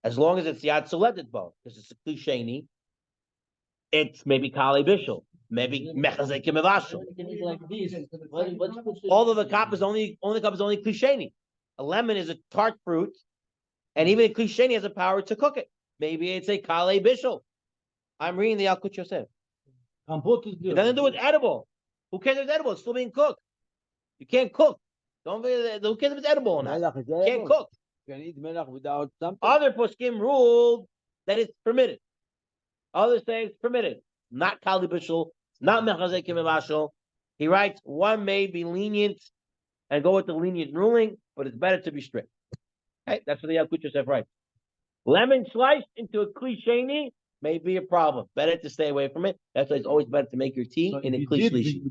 as long as it's Yad Soledet Bo, because it's a Kli Sheni. It's maybe Kali Bishul, maybe Mechazek Mevashul. Although the cup is only Kli Sheni. A lemon is a tart fruit, and even a Kli Sheni has a power to cook it. Maybe it's a Kali Bishul. I'm reading the Yalkut Yosef. Compot is It doesn't do it edible. Who cares if it's edible? It's still being cooked. You can't cook. Who cares if it's edible or not? Melach is You can't edible. cook. You can eat melach without something. Other poskim ruled that it's permitted. Others say it's permitted. Not Kali Bishul, not Mechazek Mevashal. He writes, one may be lenient and go with the lenient ruling, but it's better to be strict. Okay, that's what the Yalkut Yosef writes. Lemon sliced into a klisheni may be a problem. Better to stay away from it. That's why it's always better to make your tea in a klishlishi.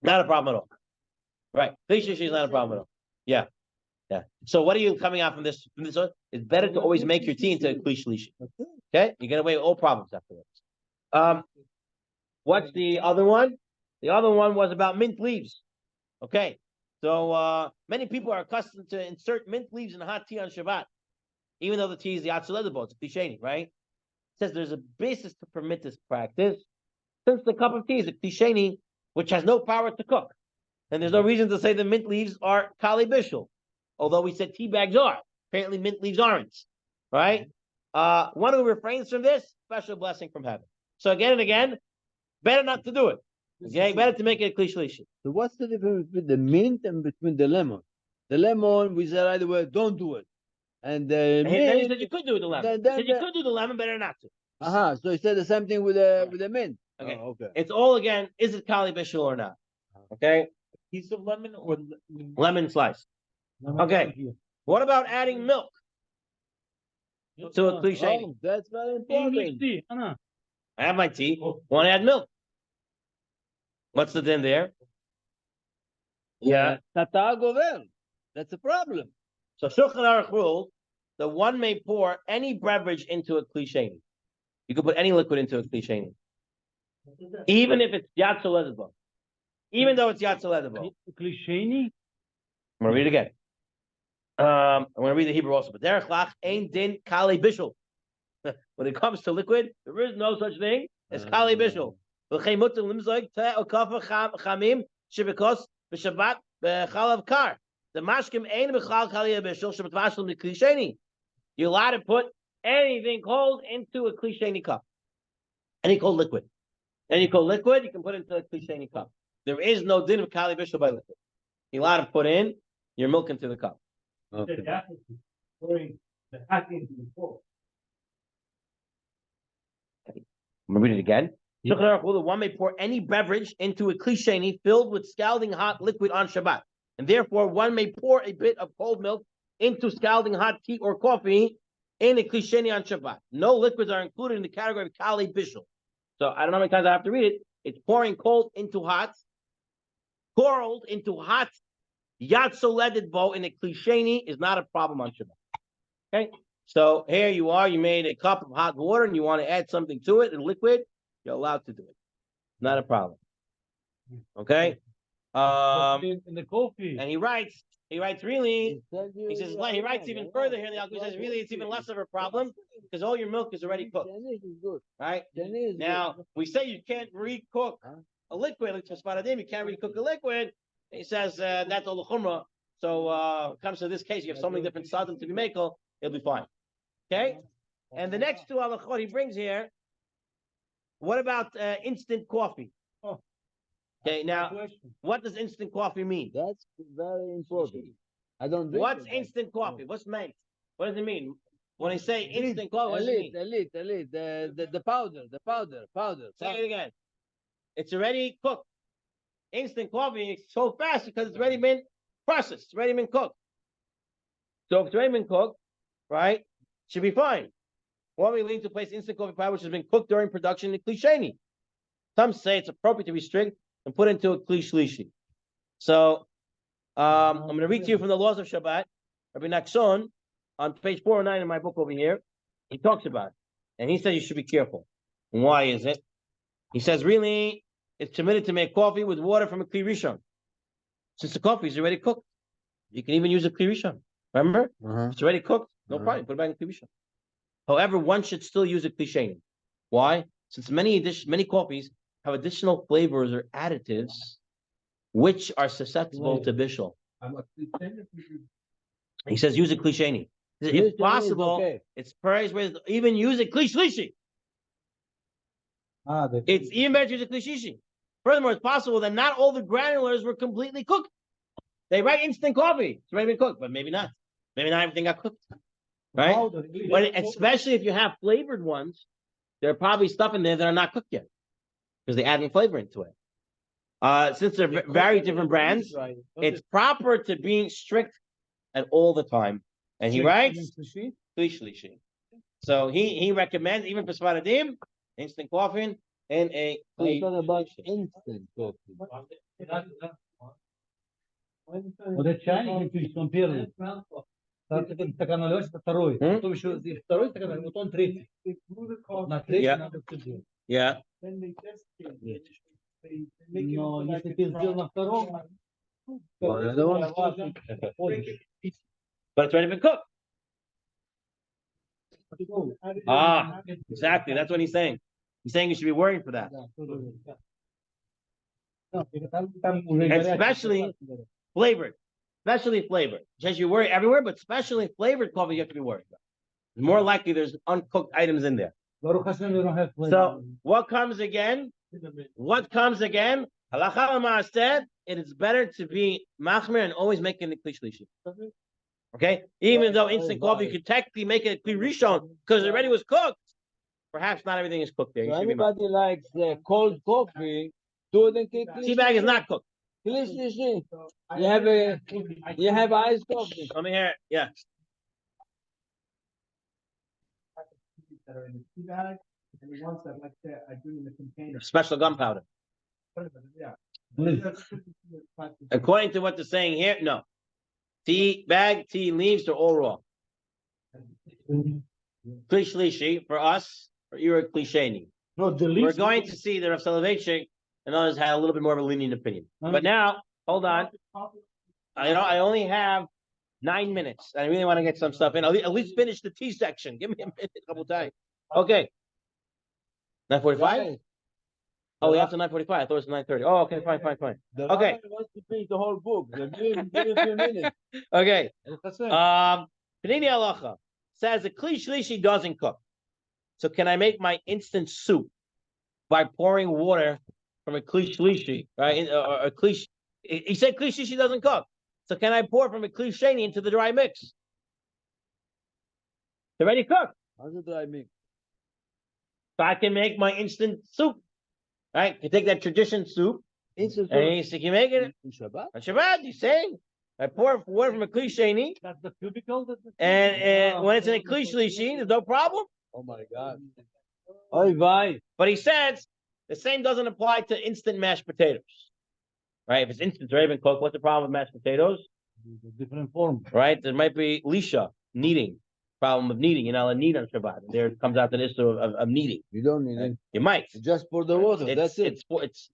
Not a problem at all. Right. Klishlishi is not a problem at all. Yeah. Yeah. So what are you coming out from this? From this one? It's better to always make your tea into a klishlishi. Okay? You get away with all problems afterwards. What's the other one? The other one was about mint leaves. Okay. So many people are accustomed to insert mint leaves in hot tea on Shabbat, even though the tea is the Atzuledabo, it's a klisheni, right? It says there's a basis to permit this practice, since the cup of tea is a klisheni, which has no power to cook. And there's no reason to say the mint leaves are Kali Bishul, although we said tea bags are. Apparently mint leaves aren't, right? One who refrains from this, special blessing from heaven. So again and again, better not to do it. Okay, better to make it a klishlishi. So what's the difference between the mint and between the lemon? The lemon, we said right away, don't do it. And the And then he mint, said you could do it the lemon. then He said you could do the lemon, better not to. So he said the same thing with the mint. Okay. Oh, okay. It's all again, is it Kali Bishul or not? Okay, Piece of lemon or lemon slice. Okay. What about adding milk to a cliche? Oh, that's very English important. tea, Anna. I have my tea. Want to add milk? What's the din there? Yeah. Tata gover. That's a problem. So Shulchan Aruch ruled that one may pour any beverage into a cliche. You can put any liquid into a cliche, even if it's yatsul edabo. Even though it's yatsul edabo. Klisheni? I'm gonna read it again. I'm gonna read the Hebrew also. But derech lach ein din kali bishul. When it comes to liquid, there is no such thing as kali bishul. V'chein mutar limzoig teh o kafa chamim shebekos b'shabbat b'chalav kar. The mashkim ein b'chal kali bishul shebetvashel miklisheni. You're allowed to put anything cold into a klisheni cup. Any cold liquid. Any cold liquid, you can put into a klisheni cup. There is no din of kali bishul by liquid. You're allowed to put in your milk into the cup. Okay. I'm gonna read it again. One may pour any beverage into a klisheni filled with scalding hot liquid on Shabbat, and therefore one may pour a bit of cold milk into scalding hot tea or coffee in a klisheni on Shabbat. No liquids are included in the category of kali bishul. So I don't know how many times I have to read it. It's pouring cold into hot, yatsoleded bow in a klisheni is not a problem on Shabbat. Okay, so here you are. You made a cup of hot water and you want to add something to it, a liquid. You're allowed to do it. Not a problem. Okay. In the coffee. And he writes really. He says he writes even further here. The Alkut says really it's even less of a problem because all your milk is already cooked. Right now we say you can't recook a liquid. Like you can't recook a liquid. He says that's all the chumrah. So when it comes to this case, you have so many different sadim to be makel, it'll be fine. Okay. And the next two halachot he brings here. What about instant coffee? Oh. Okay, now what does instant coffee mean? That's very important. I don't drink What's it, instant coffee? What's meant? What does it mean? When I say instant coffee, what does it mean? Elite, the powder. Say it again. It's already cooked. Instant coffee is so fast because it's already been processed, it's already been cooked. So if it's already been cooked, right, should be fine. Or we lean to place instant coffee powder which has been cooked during production in klisheni. Some say it's appropriate to restrict and put into a klishlishi. So I'm going to read to you from the laws of Shabbat. Rabbi Nachshon on page 409 in my book over here. He talks about it, and he says you should be careful. Why is it? He says really it's permitted to make coffee with water from a kli rishon, since the coffee is already cooked. You can even use a kli rishon. Remember, if it's already cooked, no problem. Put it back in kli rishon. However, one should still use a klisheni. Why? Since many coffees have additional flavors or additives which are susceptible to bishul. He says use a klisheni. If possible, it's praiseworthy to even use a klishlishi. It's even better to use a kli shishi. Furthermore, it's possible that not all the granulars were completely cooked. They write instant coffee. It's already been cooked, but maybe not. Maybe not everything got cooked. Right? But especially if you have flavored ones, there are probably stuff in there that are not cooked yet because they add flavor into it. Since they're very different brands, it's proper to be strict at all the time. And he writes, kli shlishi. So he recommends even for Sfaradim, instant coffee and a I'm kli talking about shlishi. instant coffee. Вот это чайник, он первый. Стакан наливаешь, это второй. Потом еще здесь второй стакан, вот он третий. На третий Yeah. надо все делать. Yeah. Но если ты сделал на втором, But it's already been cooked. Ah, exactly. That's what he's saying. He's saying you should be worried for that. Especially flavored. Especially flavored. Just you worry everywhere, but especially flavored coffee you have to be worried about. It's more likely there's uncooked items in there. Baruch Hashem, we don't have So what comes again? What comes again? Halacha l'maaseh, it is better to be machmir and always making the kli shlishi. Okay? Even though instant coffee, you could technically make it a kli rishon because it already was cooked. Perhaps not everything is cooked there. You So should be anybody likes cold coffee, do it in Tea bag is not cooked. You have iced coffee. Let me hear it. Yeah. Special gunpowder. According to what they're saying here, no. Tea bag, tea leaves, they're all raw. Kli shlishi for us, or you're a klisheni. No, the We're going to see that Rav Soloveitchik and others had a little bit more of a lenient opinion. But now, hold on. I only have 9 minutes. I really want to get some stuff in. I'll at least finish the tea section. Give me a minute, a couple times. Okay. 9:45? Oh, we have to 9:45. I thought it was 9:30. Oh, okay, fine. The Okay. rabbi wants to finish the whole book. Give him a few minutes. Okay. Panini Halacha says a kli shlishi doesn't cook. So can I make my instant soup by pouring water from a kli shlishi, right? Or a kli. He said kli shlishi doesn't cook. So can I pour from a kli sheni into the dry mix? It's already cooked. How's it dry mix? So I can make my instant soup, right? You take that tradition soup, Instant and you can make it in Shabbat? on Shabbat. He's saying I pour water from a kli sheni, That's the cubicle. and when it's in a kli shlishi, there's no problem. Oh my God. Oy vey. But he says the same doesn't apply to instant mashed potatoes, right? If it's instant, it's already been cooked. What's the problem with mashed potatoes, Different form. right? There might be lisha, kneading, problem of kneading. You're not allowed to knead on Shabbat. There comes out the issue of kneading. You don't need it. You might. Just pour the water. That's it. It's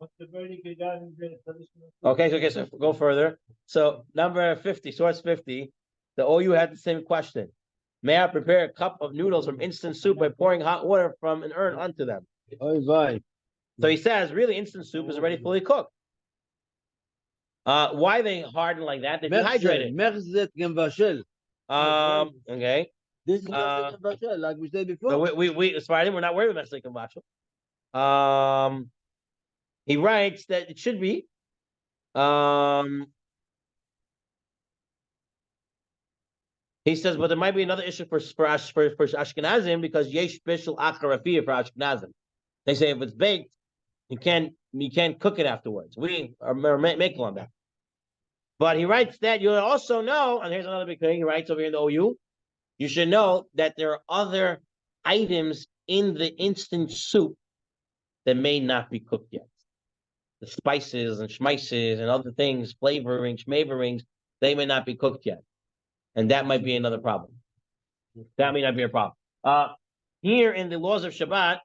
okay. So go further. So number 50, source 50. The OU had the same question. May I prepare a cup of noodles from instant soup by pouring hot water from an urn onto them? Oy vey. So he says, really, instant soup is already fully cooked. Why they harden like that? They're dehydrated. Merzet gemvashel. Okay. This is merzet gemvashel, like we said before. So we as far as we're not worried about Mexican Bashal. He writes that it should be. He says, but there might be another issue for Ashkenazim because yesh bishul acharafiyah for Ashkenazim. They say if it's baked, you can't cook it afterwards. We are making on that. But he writes that you also know, and here's another big thing. He writes over here in the OU, you should know that there are other items in the instant soup that may not be cooked yet. The spices and schmices and other things, flavorings, schmavorings, they may not be cooked yet. And that might be another problem. That may not be a problem. Here in the laws of Shabbat,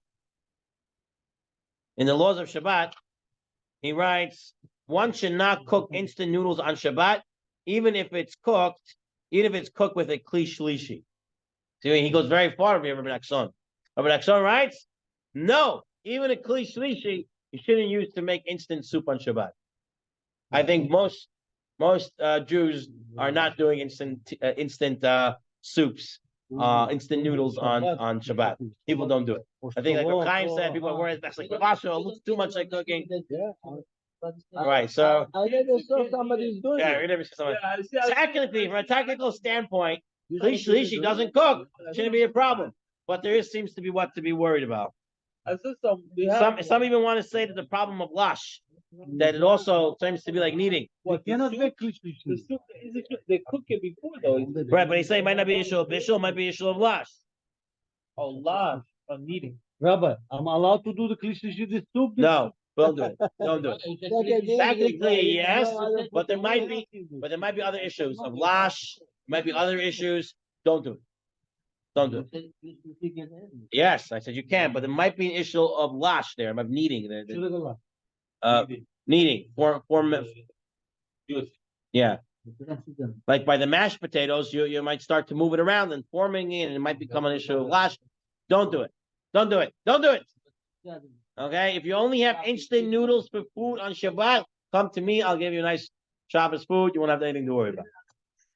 he writes, one should not cook instant noodles on Shabbat, even if it's cooked with a kli shlishi. See, he goes very far over here, Rabbi Nachson. Rabbi Nachson writes, no, even a kli shlishi, you shouldn't use to make instant soup on Shabbat. I think most Jews are not doing instant soups instant noodles on Shabbat. People don't do it. I think like what Chaim said, people are worried that's like Lavasho, it looks too much like cooking. Yeah. Right, so I never saw somebody doing yeah, it. we never see someone. Technically, from a technical standpoint, Klish Shlishi doesn't cook. Shouldn't be a problem. But there seems to be what to be worried about. Some even want to say that the problem of lash, that it also seems to be like kneading. You cannot make klish The lishli. soup, they cook it before though. Right, but he say it might not be issue of Bishul, it might be issue of lash. A lot of kneading. Rabbi, I'm allowed to do the klish lishli, the soup? No, don't do it. Don't do it. Technically, yes, but there might be other issues of lash, might be other issues. Don't do it. Don't do it. Yes, I said you can, but there might be an issue of lash there, of kneading. Kneading. Yeah. Like by the mashed potatoes, you might start to move it around and forming it, and it might become an issue of lash. Don't do it. Don't do it. Don't do it. Okay? If you only have instant noodles for food on Shabbat, come to me. I'll give you a nice Shabbos food. You won't have anything to worry about.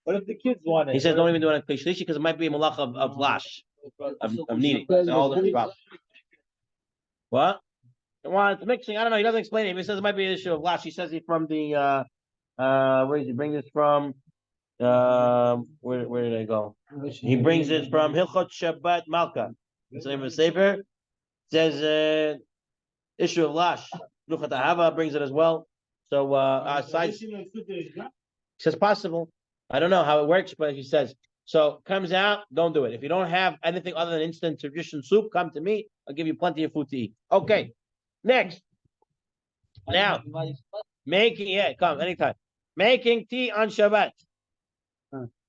What if the kids want it? He says don't even do it on Klish Shlishi because it might be a malach of lash, of kneading. It's all different problem. What? Well, it's mixing. I don't know. He doesn't explain it. He says it might be an issue of lash. He says he's from the where did he bring this from? Where did I go? He brings it from Hilchot Shabbat Malka. It's the name of the Sefer. It says issue of lash. Luchat Ahava brings it as well. So aside, he says possible. I don't know how it works, but he says so. Comes out, don't do it. If you don't have anything other than instant tradition soup, come to me. I'll give you plenty of food to eat. Okay, next. Now, come anytime. Making tea on Shabbat.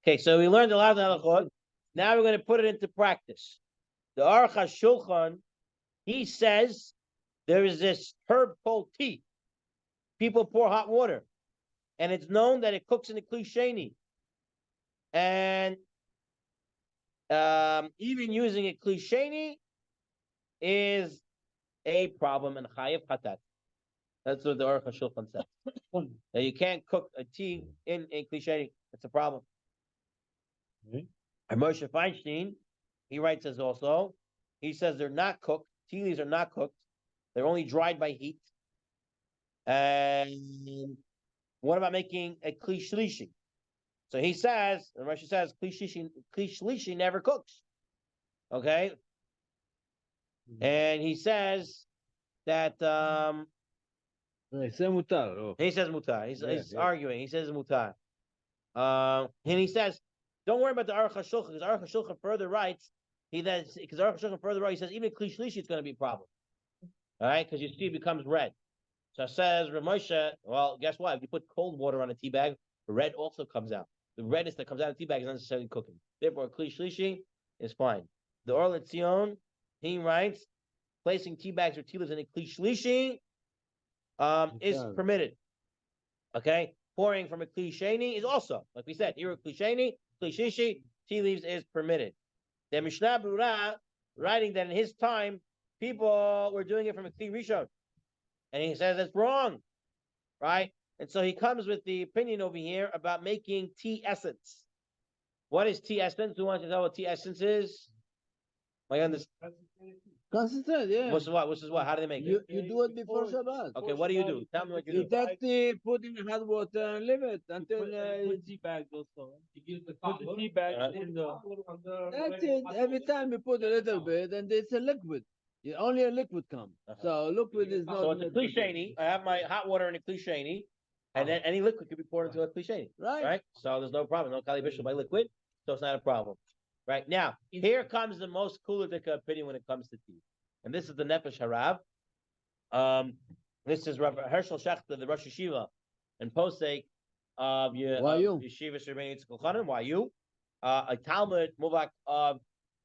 Okay, so we learned a lot of the halachot. Now we're going to put it into practice. The Aruch HaShulchan, he says there is this herb called tea. People pour hot water, and it's known that it cooks in the klisheni. And even using a klisheni is a problem in chayav chatat. That's what the Aruch HaShulchan says. That you can't cook a tea in klisheni. That's a problem. And Moshe Feinstein, he writes as also, he says they're not cooked. Tea leaves are not cooked. They're only dried by heat. And what about making a kli shlishi? So he says, and Rashi says, kli shlishi never cooks. Okay? And he says that He says mutar. he says mutar. He's Yeah. arguing. He says mutar. And he says, don't worry about the Aruch HaShulchan, because Aruch HaShulchan further writes, even Kli Shlishi, it's going to be a problem. All right, because you see it becomes red. So it says, Rav Moshe, well, guess what? If you put cold water on a tea bag, the red also comes out. The redness that comes out of the tea bag is not necessarily cooking. Therefore, Kli Shlishi is fine. The Or Letzion, he writes, placing tea bags or tea leaves in a Kli Shlishi is permitted. Okay? Pouring from a Kli Sheni is also, like we said, here a Kli Sheni, Kli Shishi, tea leaves is permitted. The Mishnah Berurah, writing that in his time, people were doing it from a Kli Rishon. And he says that's wrong, right? And so he comes with the opinion over here about making tea essence. What is tea essence? Who wants to know what tea essence is? I understand. Concentrate, yeah. What's what? How do they make it? You do it before Shabbat. Okay, what do you do? Tell me what you You do. take the, put in hot water and leave it until Put tea bags also. Put the tea bags in the. that's it. Every time you put a little bit, and it's a liquid. Only a liquid comes. So liquid is not. So it's a Kli Sheni. I have my hot water in a Kli Sheni, and then any liquid could be poured into a Kli Sheni. Right. So there's no problem. No Kali Bishul by liquid, so it's not a problem. Right now, here comes the most Kuludika opinion when it comes to tea, and this is the Nefesh Harav. This is Rav Hershel Shechter, the Rosh Yeshiva, and Posek of Yeshiva Shemini Yitzchak Chanan. YU, a Talmud Muvak of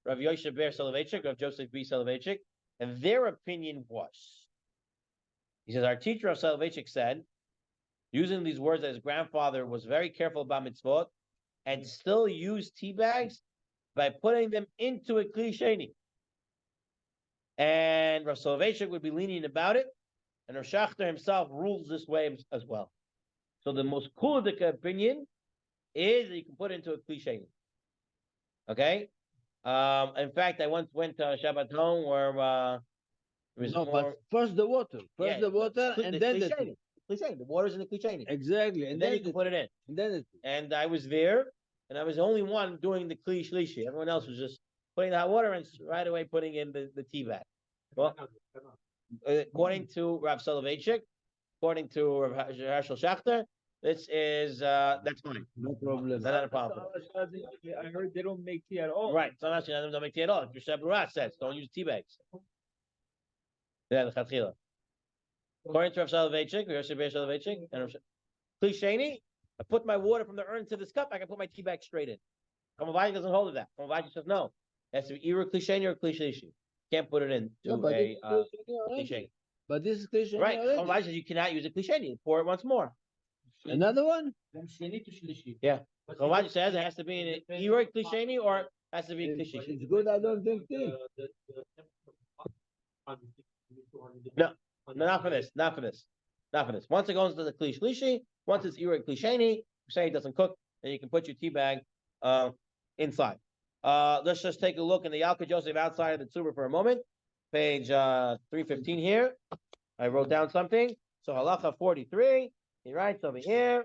Rav Yosef Ber Soloveitchik, Rav Joseph B. Soloveitchik, and their opinion was, he says, our teacher of Soloveitchik said, using these words that his grandfather was very careful about mitzvot, and still used tea bags by putting them into a Kli Sheni. And Rav Soloveitchik would be lenient about it, and Rav Shachter himself rules this way as well. So the most Kuludika opinion is that you can put it into a Kli Sheni. Okay? In fact, I once went to a Shabbat home where it was No, more. but first the water. First Yeah, the water, the and then the klisheni. Klisheni. The water's in the klisheni. exactly, And then you can put it in. and then the And I was there, and I was the only one doing the kli shlishi. Everyone else was just putting the hot water and right away putting in the tea bag. Well, according to Rav Soloveitchik, according to Rav Hershel Schachter, this is that's fine. no problem. Not a problem. I heard they don't make tea at all. Right. So I'm not saying don't make tea at all. Your Shabbat says don't use tea bags. Yeah, the chatchila. According to Rav Soloveitchik, Rav Soloveitchik, and Rav Kli Sheni, I put my water from the urn to this cup. I can put my tea bag straight in. Kamavaji doesn't hold it that. Kamavaji says no. It has to be either Kli Sheni or Kli Shlishi. Can't put it in to No, but a it's Kli Sheni. But this is Christian. Right. already. Kamavaji says you cannot use a Kli Sheni. Pour it once more. Another one? Yeah. Kamavaji says it has to be in either Kli Sheni or it has to be a Kli It's Shlishi. good. I don't drink tea. No, not for this. Not for this. Not for this. Once it goes into the Kli Shlishi, once it's either Kli Sheni, say it doesn't cook, then you can put your tea bag inside. Let's just take a look in the Yalka Joseph outside of the Tzurba for a moment. Page 315 here. I wrote down something. So halacha 43. He writes over here.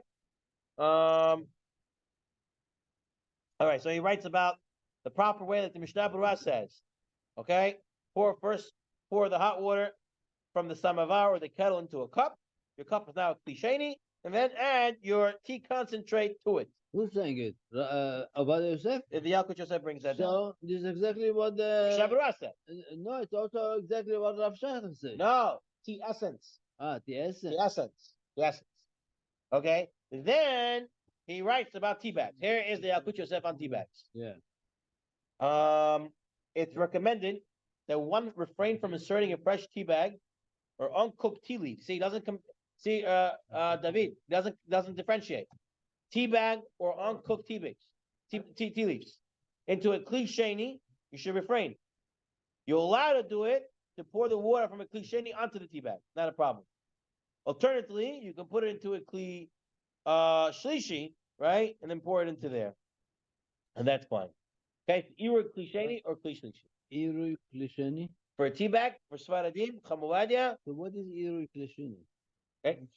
All right, so he writes about the proper way that the Mishnah Berurah says. Okay, pour the hot water from the samovar or the kettle into a cup. Your cup is now a Kli Sheni, and then add your tea concentrate to it. Who's saying it? About Yosef? The Yalkut Yosef brings that down. So this is exactly what Mishnah the. Berurah said. No, it's also exactly what Rav Shachter said. No, tea essence. The essence. The essence. The essence. Okay. Then he writes about tea bags. Here is the Yalkut Yosef on tea bags. Yeah. It's recommended that one refrain from inserting a fresh tea bag or uncooked tea leaf. See, he doesn't David doesn't differentiate tea bag or uncooked tea leaves into a Kli Sheni. You should refrain. You're allowed to do it to pour the water from a Kli Sheni onto the tea bag. Not a problem. Alternatively, you can put it into a Kli Shlishi, right, and then pour it into there, and that's fine. Okay, either Kli Sheni or Kli Shlishi. Iru Klisheni. For a tea bag, for Svaradim, Chamuvadia. So what is Iru Klisheni? Okay.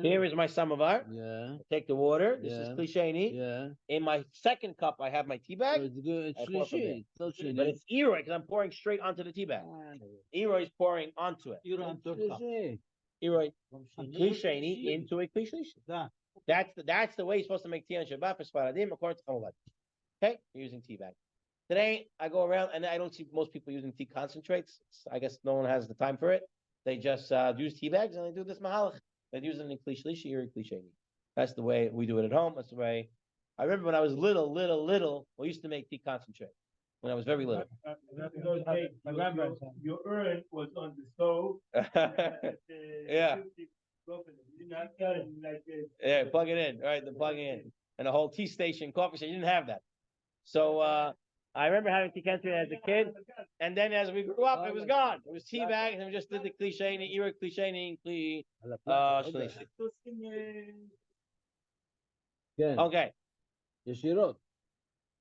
Here is my samovar. Yeah. I take the water. This is Yeah. Kli Sheni. Yeah. In my second cup, I have my tea So bag, it's good. It's I pour from Shlishi. It's not Sheni. but it's Eroi because I'm pouring straight onto the tea bag. Eroi is pouring onto it. Shlishi. Eroi, Kli Sheni into a Kli Shlishi. That's the way you're supposed to make tea on Shabbat for Svaradim according to Chamuvad. Okay, you're using tea bag. Today, I go around and I don't see most people using tea concentrates. I guess no one has the time for it. They just use tea bags and they do this mahalach. They use them in Kli Shlishi or Kli Sheni. That's the way we do it at home. That's the way. I remember when I was little, we used to make tea concentrate. When I was very little. In those days, remember, your urn was on the stove. Yeah. You didn't have that like this. Yeah, plug it in, right? The plug in. And a whole tea station, coffee station. You didn't have that. So I remember having tea concentrate as a kid. And then as we grew up, it was gone. It was tea bags, and we just did the Kli Sheni, Kli Sheni, Kli Shlishi. Okay. Yeshirot.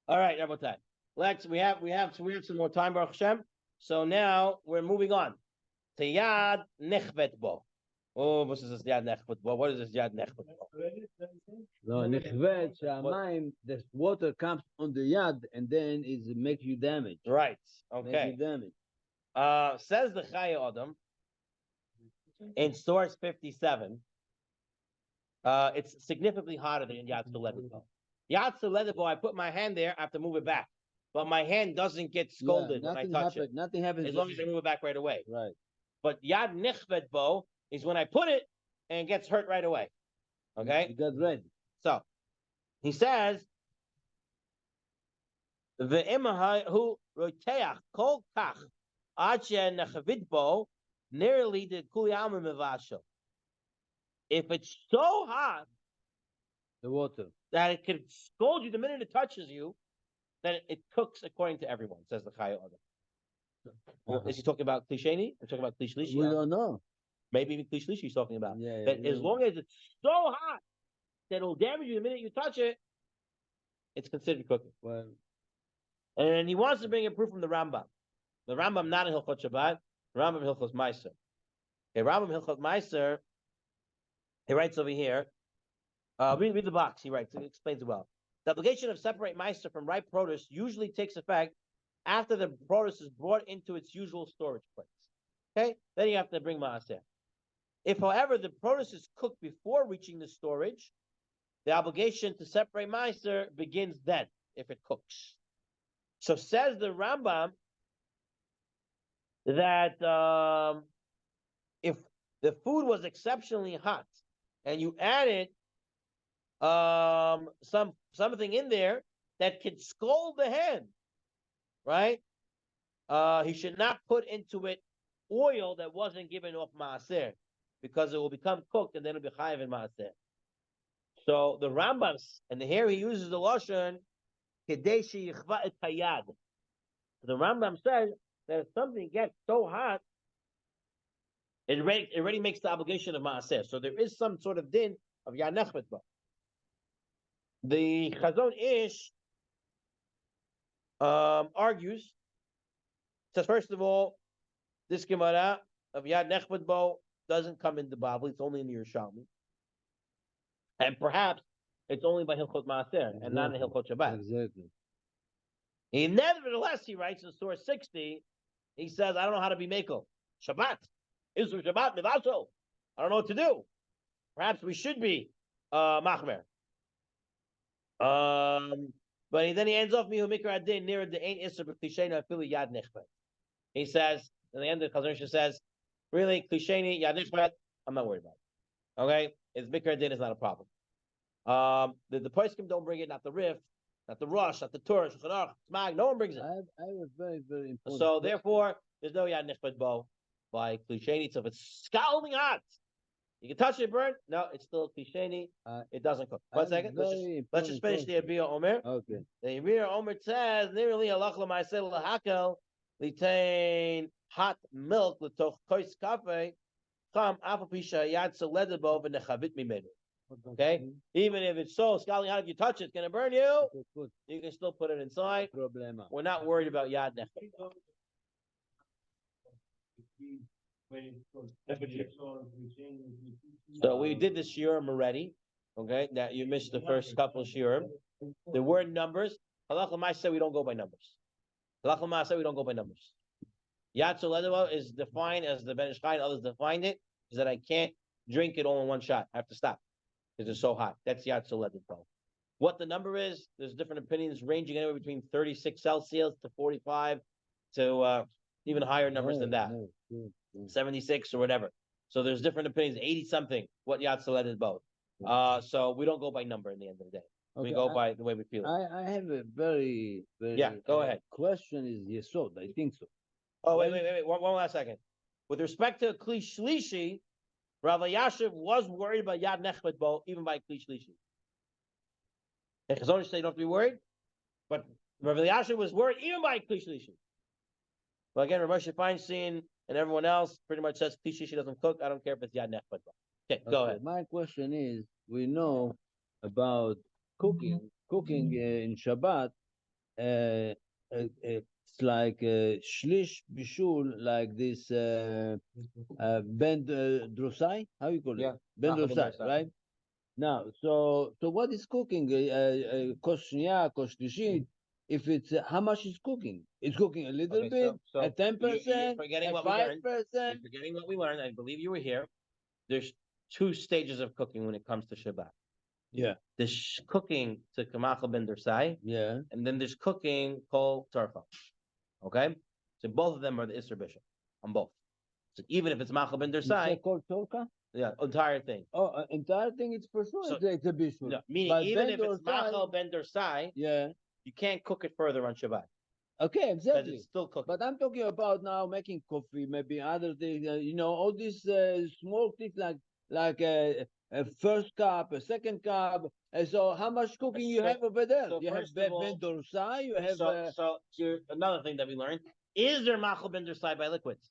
All right, Rabotai. We have some more time, Baruch Hashem. So now we're moving on to Yad Nechvet Bo. Oh, what is this Yad Nechvet Bo? What is this Yad Nechvet Bo? No, Nechvet, Shamayim, the water comes on the yad and then it makes you damage. Right. Makes Okay. you damage. Says the Chaya Adam in source 57. It's significantly hotter than Yad Tzurba. Yad Tzurba, I put my hand there, I have to move it back. But my hand doesn't get scolded when I touch it. Nothing happens. As long as I move it back right away. Right. But Yad Nechvet Bo is when I put it and it gets hurt right away. Okay? You got ready. So he says Ve'imah roteach kol kach ad she'nechvid bo nearly the kuliyama mevashel. If it's so hot The water. that it could scald you the minute it touches you, then it cooks according to everyone, says the Chaya Adam. Is he talking about Kli Sheni? Or talking about Kli Shlishi? We don't know. Maybe even Kli Shlishi he's talking about. Yeah, That as long as it's so hot that it'll damage you the minute you touch it, it's considered cooking. Well, And he wants to bring a proof from the Rambam. The Rambam not in Hilchot Shabbat, Rambam Hilchot Meiser. Okay, Rambam Hilchot Meiser, he writes over here, read the box, he writes, it explains it well. The obligation of separate Meiser from ripe produce usually takes effect after the produce is brought into its usual storage place. Okay, then you have to bring Maaser. If, however, the produce is cooked before reaching the storage, the obligation to separate Meiser begins then, if it cooks. So says the Rambam that if the food was exceptionally hot and you added something in there that could scald the hand, right? He should not put into it oil that wasn't given off maaser, because it will become cooked and then it'll be chayiv in maaser. So the Rambam, and here he uses the lashon kedei sheyichva et hayad. The Rambam says that if something gets so hot, it already makes the obligation of maaser. So there is some sort of din of yad nechbet bo. The Chazon Ish argues, says first of all, this Gemara of Yad Nechbet Bo doesn't come in the Bible; it's only in the Yerushalmi, and perhaps it's only by Hilchot Maaser and not in Hilchot Shabbat. Exactly. Nevertheless, he writes in source 60, he says, "I don't know how to be Mekel Shabbat. Isur Shabbat Mivaso. I don't know what to do. Perhaps we should be Machmer." But then he ends off Mihu Mikra Adin near the Ein Isur B'Klishena Afili Yad Nechbet. He says, in the end of the Chazon says, really, Klisheni, Yad Nechbet, I'm not worried about it. Okay? It's Mikra Adin is not a problem. The Poskim don't bring it, not the Rif, not the Rosh, not the Torah, Shulchan Aruch, no one brings it. I have a very, very important So therefore, there's no Yad Nechbet Bo by Klisheni. So if it's scalding hot, you can touch it, burn. No, it's still Klisheni. It doesn't cook. 1 second. Let's just finish the Abiyah Omer. Okay. The Abiyah Omer says, "Nearly halach l'maaseh l'hakel litain hot milk l'toch kois kafe cham afal pisha yad seledebo v'nechavit mimenu." Okay, even if it's so scalding hot, if you touch it, it's gonna burn you. You can still put it inside. Problema. We're not worried about yad nechbet. So we did the shiurim already. Okay, that you missed the first couple of shiurim. The word numbers. Halach l'mai said we don't go by numbers. Halach l'mai said we don't go by numbers. Yad Soledova is defined as the Ben Ish Chai, others defined it, is that I can't drink it all in one shot. I have to stop because it's so hot. That's Yad Soledova. What the number is, there's different opinions ranging anywhere between 36 Celsius to 45 to even higher numbers than that. 76 or whatever. So there's different opinions, 80 something, what Yad Soledova. So we don't go by number in the end of the day. Okay, We go by the way we feel. I have a very, very Go ahead. question is Yesod. I think so. Oh, wait. One last second. With respect to Kli Shlishi, Rav Yashiv was worried about Yad Nechbet Bo, even by Kli Shlishi. And Chazon Ish say you don't have to be worried, but Rav Yashiv was worried even by Kli Shlishi. But again, Rav Moshe Feinstein and everyone else pretty much says Kli Shlishi doesn't cook. I don't care if it's Yad Nechbet Bo. Okay, go ahead. My question is, we know about cooking in Shabbat. It's like shlish bishul, like this ben drosai. How you call it? Yeah, Ben ben drosai, drosai. right? Now, so what is cooking? Kos shniya, kos shlishit. If it's how much is cooking? It's cooking a little Okay, bit, so at 10%, forgetting at what we learned. 5%. You're forgetting what we learned. I believe you were here. There's 2 stages of cooking when it comes to Shabbat. Yeah. There's cooking to Kamachal Ben Dersai, Yeah. and then there's cooking called Tzurba. Okay? So both of them are the Isser Bishul on both. So even if it's Machal Ben Dersai, called Torka? yeah, entire thing. Oh, entire thing, it's for sure. So- It's a bishul. No, meaning But even Ben if it's Dersai- Machal Ben Dersai, Yeah. you can't cook it further on Shabbat. Okay, Because exactly. it's still cooking. But I'm talking about now making coffee, maybe other things. All these small things like a first cup, a second cup. So how much cooking you So- have over there? so You have first of all- Ben Dorsai, you have So here's another thing that we learned. Is there Machal Ben Dersai by liquids?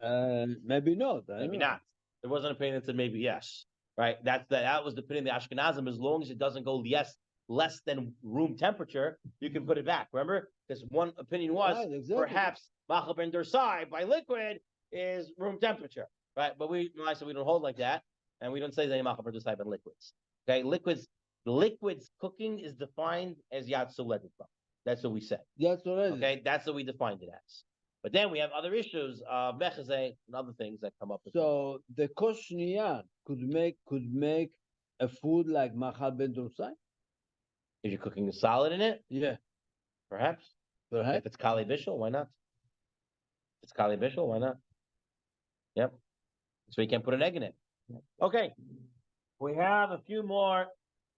maybe not. I Maybe don't know. not. There was an opinion that said maybe yes. Right? That was the opinion of the Ashkenazim, as long as it doesn't go yes less than room temperature, you can put it back. Remember? Because one opinion was Right, exactly. perhaps machal ben dorsai by liquid is room temperature, right? But we don't hold like that, and we don't say they machal ben dorsai by liquids. Okay, liquids cooking is defined as yatsu ledikba. That's what we said. That's already. Okay, that's what we defined it as. But then we have other issues of mechazeh and other things that come up. So the koshniya could make a food like machal ben dorsai. If you're cooking a salad in it, Yeah, perhaps. perhaps. If it's kali bishul, why not? If it's kali bishul, why not? Yep. So you can put an egg in it. Okay. We have a few more.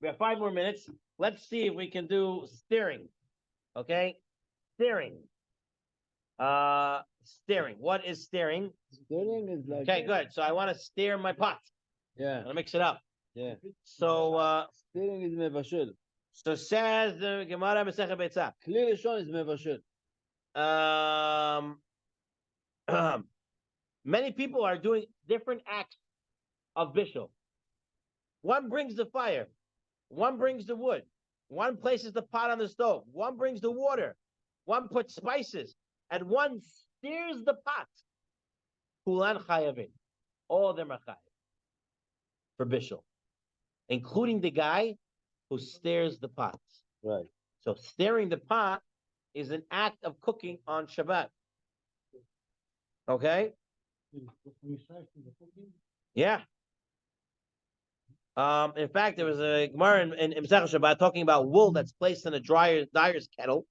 We have 5 more minutes. Let's see if we can do stirring. Okay? Stirring. Stirring. What is stirring? Stirring is like. Okay, good. So I want to stir my pot. Yeah, I'm gonna mix it up. yeah. So Stirring is mevashel. so says the Gemara Masechet Beitzah. Clear Rishon is mevashel. Many people are doing different acts of bishul. One brings the fire, one brings the wood, one places the pot on the stove, one brings the water, one puts spices, and one stirs the pot. Kulan chayavin. All of them are chayav for bishul, including the guy who stirs the pot. Right. So stirring the pot is an act of cooking on Shabbat. Okay? Yeah. In fact, there was a Gemara in Masechet Shabbat talking about wool that's placed in a dyer's kettle.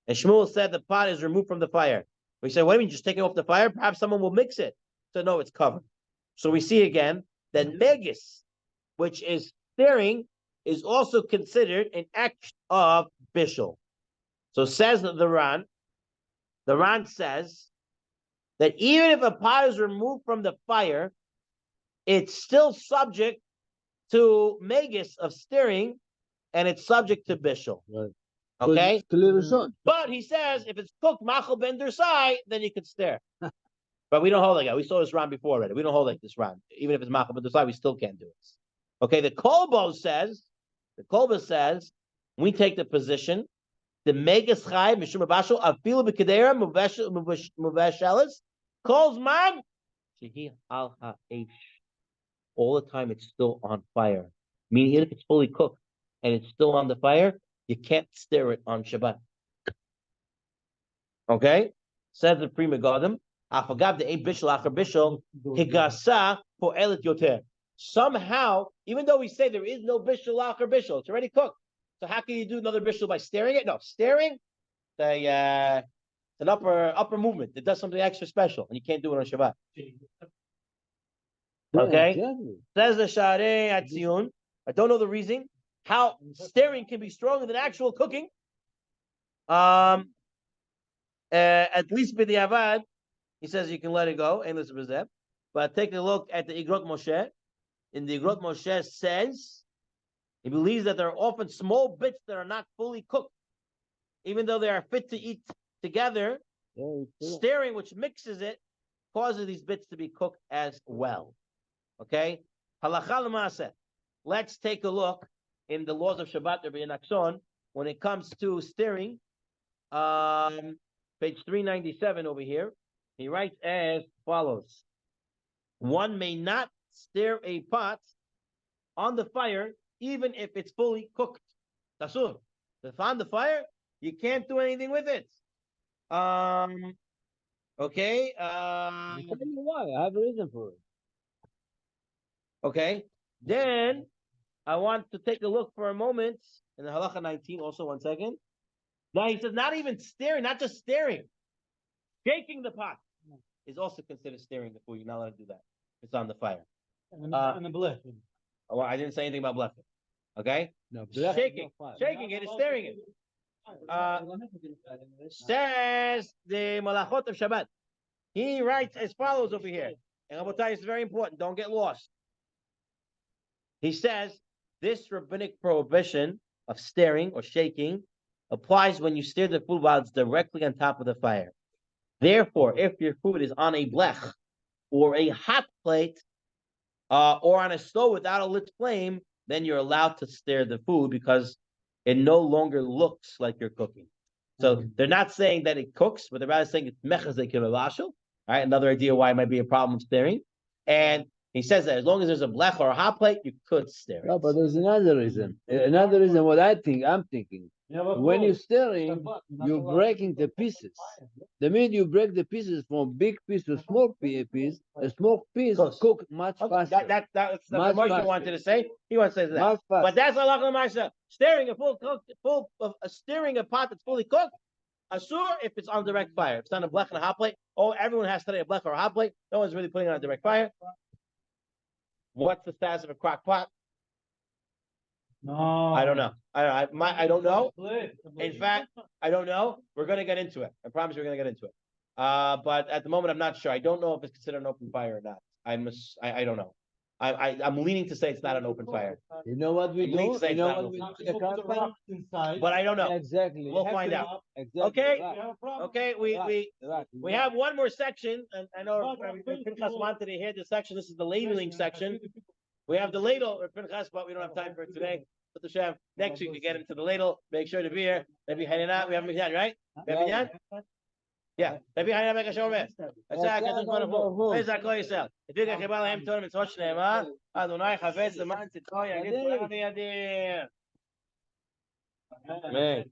And Shmuel said the pot is removed from the fire. We said, what do you mean, just taking off the fire? Perhaps someone will mix it. So no, it's covered. So we see again that megis, which is stirring, is also considered an act of bishul. So says the Ran says that even if a pot is removed from the fire, it's still subject to megis of stirring, and it's subject to bishul. Right. Okay? Clear Rishon. But he says if it's cooked machal ben dorsai, then you could stir. But we don't hold like that. We saw this Ran before already. We don't hold like this Ran. Even if it's machal ben dorsai, we still can't do it. Okay, the Kolbo says, we take the position, the megas chai mishum bashul afilu b'kedera muveshelis calls man shehi al ha'esh. All the time, it's still on fire. Meaning, even if it's fully cooked and it's still on the fire, you can't stir it on Shabbat. Okay? Says the Pri Megadim, Afagav the bishul acher bishul higasa po'elet yoter. Somehow, even though we say there is no bishul acher bishul, it's already cooked. So how can you do another bishul by stirring it? No, stirring, it's an upper movement. It does something extra special, and you can't do it on Shabbat. Okay? Yeah, exactly. Says the Sharei Atzion. I don't know the reason how stirring can be stronger than actual cooking. At least with the Avad, he says you can let it go. Ain't listen to But take a look at the Igrot Moshe. In the Igrot Moshe says he believes that there are often small bits that are not fully cooked, even though they are fit to eat together. Stirring, which mixes it, causes these bits to be cooked as well. Okay? Halacha l'maaseh. Let's take a look in the laws of Shabbat Rabbi Nachson when it comes to stirring. Page 397 over here. He writes as follows. One may not stir a pot on the fire even if it's fully cooked. Tasur. If on the fire, you can't do anything with it. Okay. I'll tell you why. I have a reason for it. Okay. Then I want to take a look for a moment in the Halacha 19. Also, 1 second. Now he says not even stirring, not just stirring. Shaking the pot is also considered stirring the food. You're not allowed to do that. It's on the fire. And the blech. Well, I didn't say anything about blessing. Okay? No, Shaking it is stirring it. Says the Malachot of Shabbat. He writes as follows over here. And Rabotai, it's very important. Don't get lost. He says this rabbinic prohibition of stirring or shaking applies when you stir the food while it's directly on top of the fire. Therefore, if your food is on a blech or a hot plate or on a stove without a lit flame, then you're allowed to stir the food because it no longer looks like you're cooking. So they're not saying that it cooks, but they're rather saying it's mechazek kivavashal. All right, another idea why it might be a problem stirring. And he says that as long as there's a blech or a hot plate, you could stir it. No, but there's another reason. Another reason what I'm thinking. When you're stirring, you're breaking the pieces. The minute you break the pieces from big piece to small piece, a small piece Cooks. cook much Okay, faster. that's what Much Moshe faster. wanted to say. He wants to say that. Much faster. But that's Allah Moshe. Stirring stirring a pot that's fully cooked. Asur if it's on direct fire. If it's on a blech and a hot plate. Oh, everyone has today a blech or a hot plate. No one's really putting it on direct fire. What's the status of a crock pot? No. I don't know. I don't know. In fact, I don't know. We're going to get into it. I promise we're going to get into it. But at the moment, I'm not sure. I don't know if it's considered an open fire or not. I don't know. I'm leaning to say it's not an open fire. You know what we I'm leaning do? to say You it's know not what an we open do? The crock pot? Inside. But I don't know. Exactly. We'll find out. Exactly. Okay. Right. Okay. We have one more section, and I know Pinchas wanted to hear this section. This is the labeling section. We have the ladle, Pinchas, but we don't have time for it today. But the next week we get into the ladle. Make sure to be here. Maybe Hanina. We have Minyan, right? We have Minyan? Yeah. Maybe Hanina make a show mess. That's how I get in front of who? Where's that call yourself? If you get Kibala Hem Tournament, watch them, huh? Adonai Chavetz, the man, Titoya, get Yadir. Man.